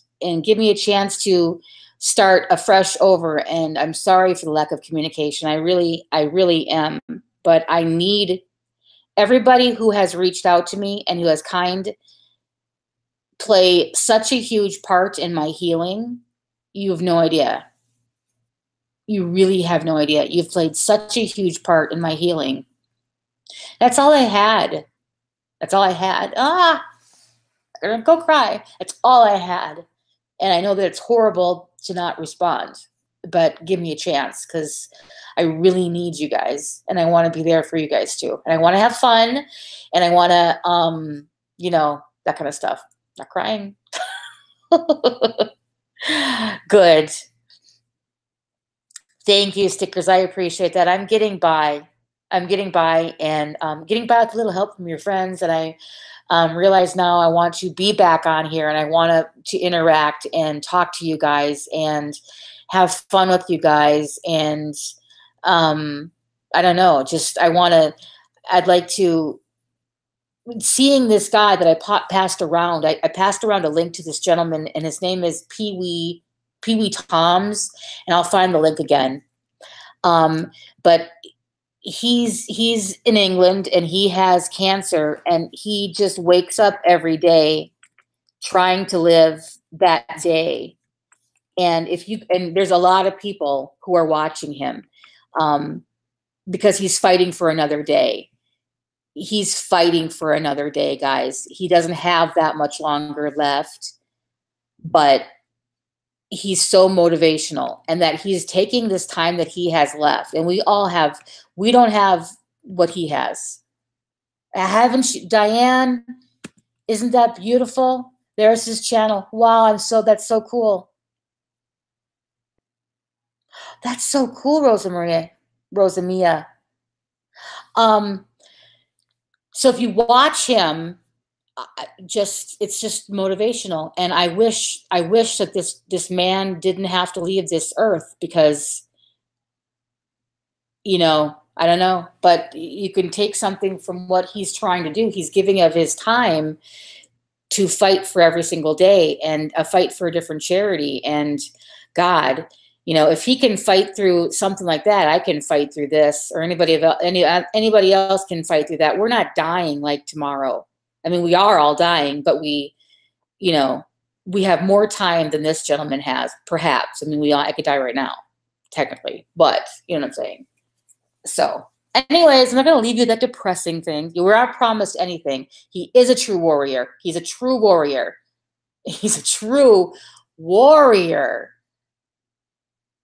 give me a chance to start afresh over. And I'm sorry for the lack of communication. I really am. But I need everybody who has reached out to me and who has play such a huge part in my healing. You have no idea. You really have no idea. You've played such a huge part in my healing. That's all I had. That's all I had. I'm gonna go cry. That's all I had. And I know that it's horrible to not respond, but give me a chance, because I really need you guys, and I want to be there for you guys too. And I want to have fun, and I want to, that kind of stuff. Not crying. Good. Thank you, stickers. I appreciate that. I'm getting by. And getting by with a little help from your friends. And I realize now I want to be back on here, and I want to interact and talk to you guys and have fun with you guys. And I don't know, I'd like to, seeing this guy that I passed around, I passed around a link to this gentleman, and his name is Pee Wee Toms, and I'll find the link again. But he's in England, and he has cancer, and he just wakes up every day trying to live that day. And there's a lot of people who are watching him, because he's fighting for another day. He's fighting for another day, guys. He doesn't have that much longer left, but he's so motivational, and that he's taking this time that he has left. And we don't have what he has. Haven't you, Diane? Isn't that beautiful? There's his channel. Wow, that's so cool. That's so cool, Rosamia. So if you watch him, it's just motivational. And I wish that this man didn't have to leave this earth, because, I don't know, but you can take something from what he's trying to do. He's giving of his time to fight for every single day, and a fight for a different charity. And God, if he can fight through something like that, I can fight through this, or anybody else can fight through that. We're not dying like tomorrow. I mean, we are all dying, but we have more time than this gentleman has, perhaps. I mean, I could die right now, technically, but you know what I'm saying? So anyways, I'm not going to leave you with that depressing thing. You were not promised anything. He is a true warrior. He's a true warrior. He's a true warrior.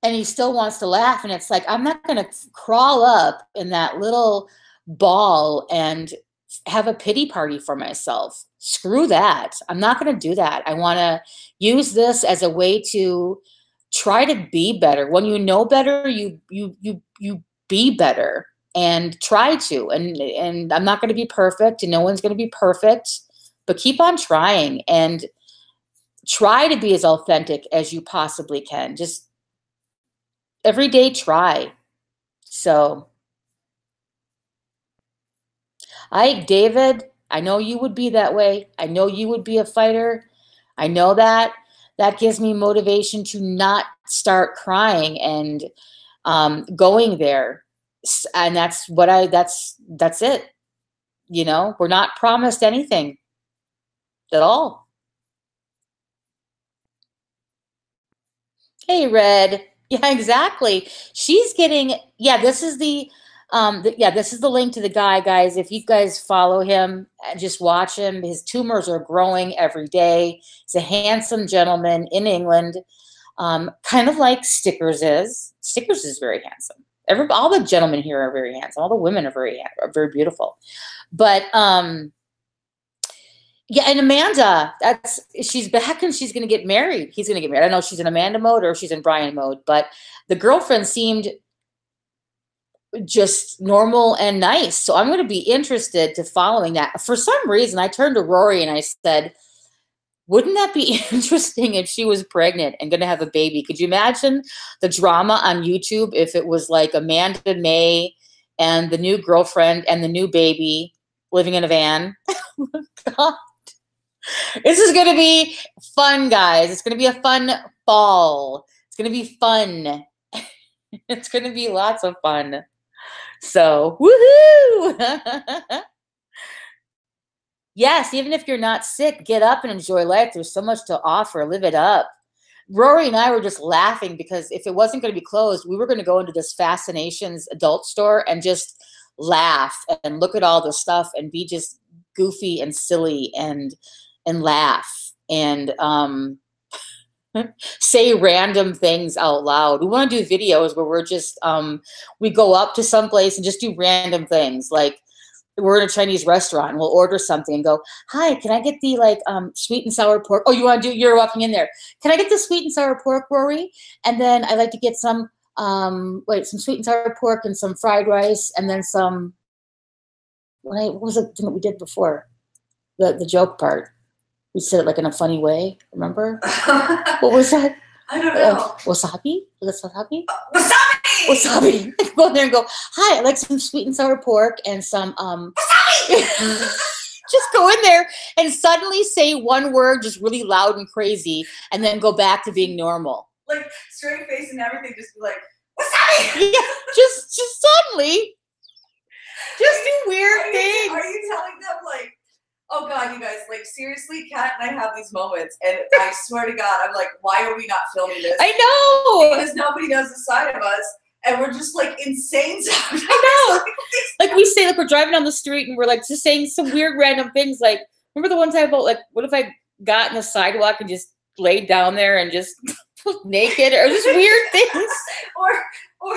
And he still wants to laugh. And it's like, I'm not going to crawl up in that little ball and have a pity party for myself. Screw that. I'm not going to do that. I want to use this as a way to try to be better. When you know better, you be better, and try to. And I'm not going to be perfect, and no one's going to be perfect, but keep on trying, and try to be as authentic as you possibly can. Just every day try. So David, I know you would be that way. I know you would be a fighter. I know that. That gives me motivation to not start crying and going there. And that's it. We're not promised anything at all. Hey, Red. Yeah, exactly. She's getting, this is this is the link to the guy, guys. If you guys follow him, just watch him. His tumors are growing every day. He's a handsome gentleman in England, kind of like Stickers is. Stickers is very handsome. All the gentlemen here are very handsome. All the women are very beautiful. But and Amanda, she's back, and she's going to get married. He's going to get married. I don't know if she's in Amanda mode or if she's in Brian mode, but the girlfriend seemed just normal and nice. So I'm going to be interested to following that. For some reason, I turned to Rory and I said, Wouldn't that be interesting if she was pregnant and going to have a baby? Could you imagine the drama on YouTube if it was like Amanda May and the new girlfriend and the new baby living in a van? Oh my God. This is going to be fun, guys. It's going to be a fun fall. It's going to be fun. It's going to be lots of fun. So, woohoo! Yes, even if you're not sick, get up and enjoy life. There's so much to offer. Live it up. Rory and I were just laughing because if it wasn't going to be closed, we were going to go into this Fascinations adult store and just laugh and look at all the stuff and be just goofy and silly and laugh and say random things out loud. We want to do videos where we're just we go up to some place and just do random things. Like we're in a Chinese restaurant and we'll order something and go, hi, can I get the like sweet and sour pork? Oh, you're walking in there. Can I get the sweet and sour pork, Rory? And then I'd like to get some some sweet and sour pork and some fried rice and then some, what was it we did before? The joke part. We said it like in a funny way, remember? What was that? I don't know. Wasabi? Was it wasabi? Wasabi! Wasabi. Go in there and go, hi, I'd like some sweet and sour pork and some Wasabi! Just go in there and suddenly say one word just really loud and crazy and then go back to being normal. Like straight face and everything, just be like, wasabi! Yeah, just suddenly. Just do weird things. Are you telling them like, oh God, you guys, like seriously, Kat and I have these moments and I swear to God, I'm like, why are we not filming this? I know. Because nobody knows the side of us and we're just like insane sometimes. I know. Like we say, like we're driving down the street and we're like just saying some weird random things. Like, remember the one time about like, what if I got in the sidewalk and just laid down there and just naked or just weird things? or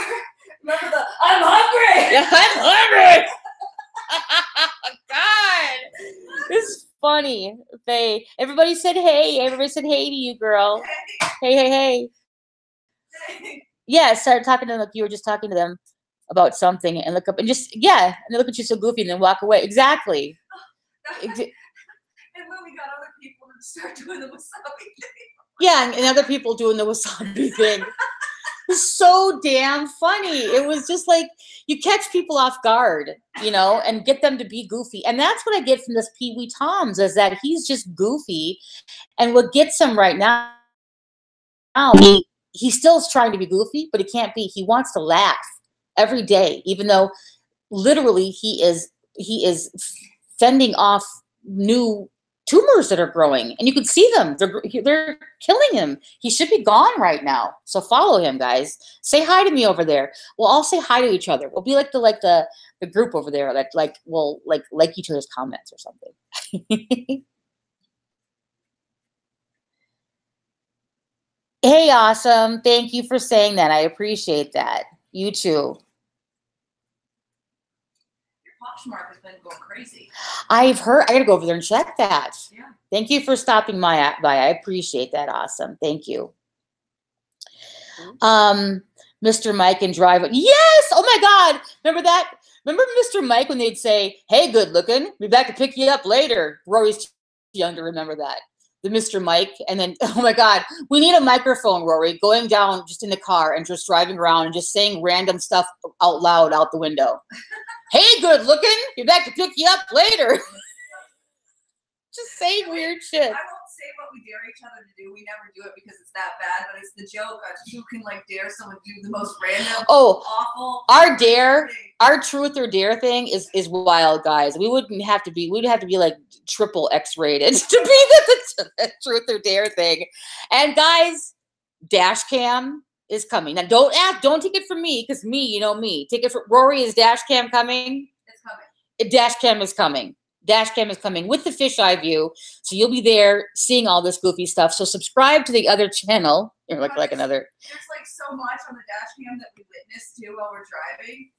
remember the, I'm hungry! Yeah, I'm hungry! God, this is funny. Everybody said hey. Everybody said hey to you, girl. Hey, hey, hey. Yeah, start talking to them like you were just talking to them about something and look up and just, yeah, and they look at you so goofy and then walk away. Exactly. And when we got other people to start doing the wasabi thing. Yeah, and other people doing the wasabi thing. So damn funny. It was just like you catch people off guard, you know, and get them to be goofy. And that's what I get from this Pee Wee Toms is that he's just goofy. And what gets him right now, he still is trying to be goofy, but he can't be. He wants to laugh every day, even though literally he is fending off new tumors that are growing, and you can see them. They're killing him. He should be gone right now. So follow him, guys. Say hi to me over there. We'll all say hi to each other. We'll be like the group over there that will like each other's comments or something. Hey, awesome. Thank you for saying that. I appreciate that. You too. Poshmark has been going crazy. I've heard. I gotta go over there and check that. Yeah. Thank you for stopping by. I appreciate that. Awesome. Thank you. Mr. Mike and Drive. Yes. Oh my God. Remember that? Remember Mr. Mike when they'd say, "Hey, good looking. Be back to pick you up later." Rory's too young to remember that. The Mr. Mike, and then oh my God, we need a microphone, Rory, going down just in the car and just driving around and just saying random stuff out loud out the window. Hey, good looking. Be back to pick you up later. Just saying weird shit. I won't say what we dare each other to do. We never do it because it's that bad, but it's the joke of who can like dare someone to do the most random, awful. Our truth or dare thing is wild, guys. We'd have to be like triple X-rated to be the truth or dare thing. And guys, dash cam is coming. Now don't take it from me, because you know me. Take it from Rory. Is dash cam coming? It's coming. Dash cam is coming. Dash cam is coming with the fisheye view. So you'll be there seeing all this goofy stuff. So subscribe to the other channel. You're like another. There's like so much on the dash cam that we witnessed too while we're driving.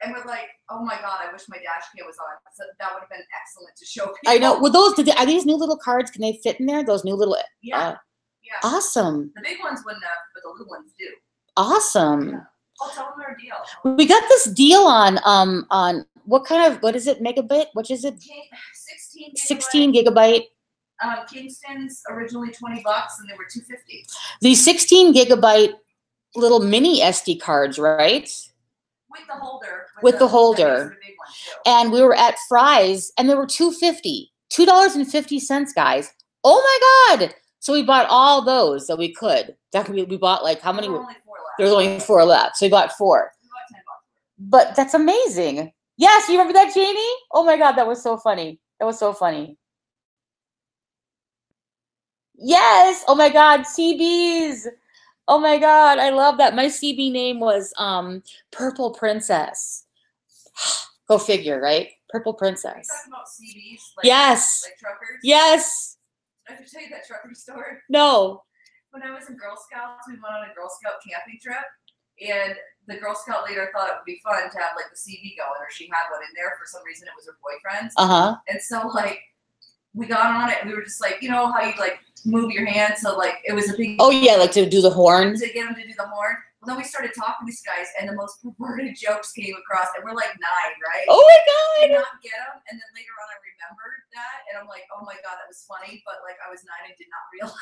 And we're like, oh my God, I wish my dash cam was on. So that would have been excellent to show people. I know. Well, are these new little cards? Can they fit in there? Those new little. Yeah. Yeah. Awesome. The big ones wouldn't have, but the little ones do. Awesome. Yeah. I'll tell them our deal. We got this deal on what is it, megabit? What is it? 16 gigabyte. Kingston's originally $20 and they were $2.50. These 16 gigabyte little mini SD cards, right? With the holder. With the holder. The big one too. And we were at Fry's and they were $2.50. $2.50, guys. Oh my God. So we bought all those that we could. We bought like how many? There were only 4 left. There was only 4 left. So we bought 4. We bought $10. But that's amazing. Yes, you remember that, Janie? Oh my God, that was so funny. That was so funny. Yes. Oh my God, CBs. Oh my God, I love that. My CB name was Purple Princess. Go figure, right? Purple Princess. Are you talking about CBs? Like, Yes. Like truckers? Yes. Did I ever tell you that trucker story? No. When I was in Girl Scouts, we went on a Girl Scout camping trip, and the Girl Scout leader thought it would be fun to have like the CB going, or she had one in there. For some reason, it was her boyfriend's. And so like we got on it, and we were just like, you know how you like move your hand, so like it was a big. Oh yeah, like to do the horn. To get them to do the horn. Well, then we started talking to these guys, and the most perverted jokes came across, and we're like 9, right? Oh my God. Did not get them, and then later on I remembered that, and I'm like, oh my God, that was funny, but like I was 9 and did not realize.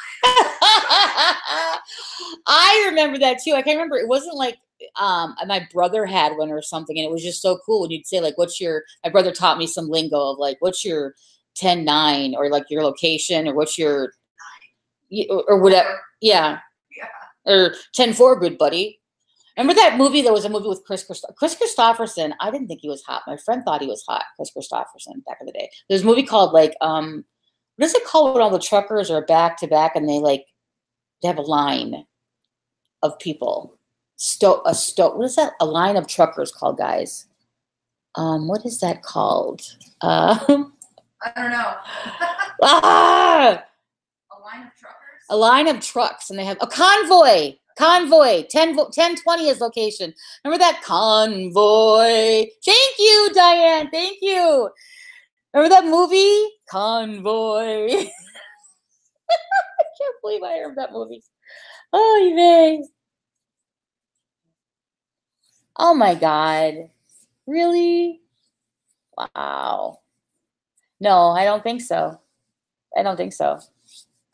I remember that too. I can't remember. It wasn't like my brother had one or something, and it was just so cool when you'd say like, "What's your?" My brother taught me some lingo of like, "What's your 10-9?" or like your location, or what's your or whatever. Yeah. Or 10-4, good buddy. Remember that movie? There was a movie with Chris Christopherson. I didn't think he was hot. My friend thought he was hot, Chris Christopherson, back in the day. There's a movie called like, what is it called when all the truckers are back to back and they have a line of people. What is that? A line of truckers called, guys. What is that called? I don't know. A line of truckers? A line of trucks, and they have a convoy. 1020 is location. Remember that convoy? Thank you, Diane. Thank you. Remember that movie? Convoy. I can't believe I heard that movie. Oh, man. Oh my God. Really? Wow. No, I don't think so. I don't think so.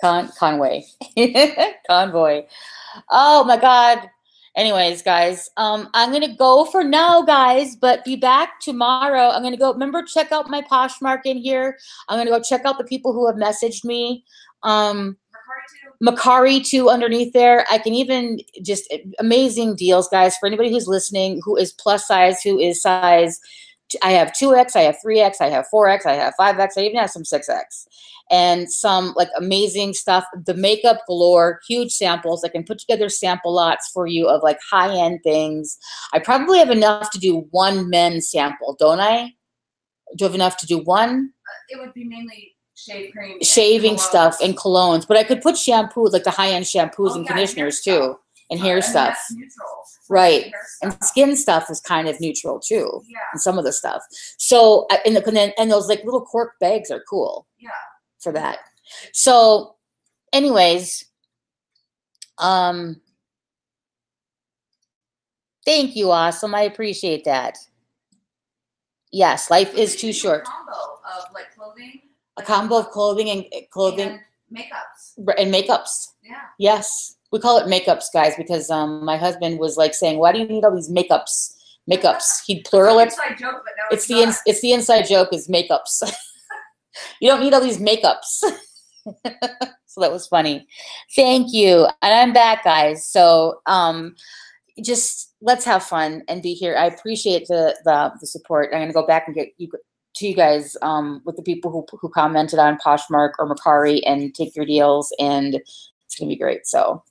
Convoy. Convoy. Oh my God. Anyways, guys, I'm going to go for now, guys, but be back tomorrow. I'm going to go, remember, check out my Poshmark in here. I'm going to go check out the people who have messaged me. Macari too underneath there. I can even just amazing deals, guys, for anybody who's listening, who is plus size, who is size. I have 2X, I have 3X, I have 4X, I have 5X, I even have some 6X. And some like amazing stuff. The makeup galore, huge samples. I can put together sample lots for you of like high-end things. I probably have enough to do 1 men's sample, don't I? Do I have enough to do 1? It would be mainly shave cream. Shaving stuff and colognes. But I could put shampoo, like the high-end shampoos and conditioners too. And hair stuff. That's neutral. Right. And skin stuff is kind of neutral too. Yeah. And some of the stuff. So, and those like little cork bags are cool. Yeah. For that. So anyways, thank you, awesome. I appreciate that. Yes, life is too short. A combo of like clothing. A combo of clothing and makeups. And makeups. Yeah. Yes. We call it makeups, guys, because my husband was like saying, why do you need all these makeups? He'd plural it. Inside joke, but now it's the inside joke is makeups. You don't need all these makeups. So that was funny. Thank you. And I'm back, guys. So just let's have fun and be here. I appreciate the support. I'm going to go back and get to you guys with the people who commented on Poshmark or Macari and take your deals. And it's going to be great. So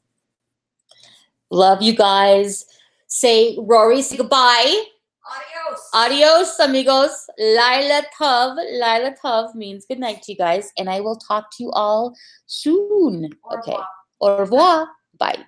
love you guys. Say, Rory, say goodbye. Adios. Adios, amigos. Laila Tov. Laila Tov means good night to you guys. And I will talk to you all soon. Au revoir. Okay. Au revoir. Bye.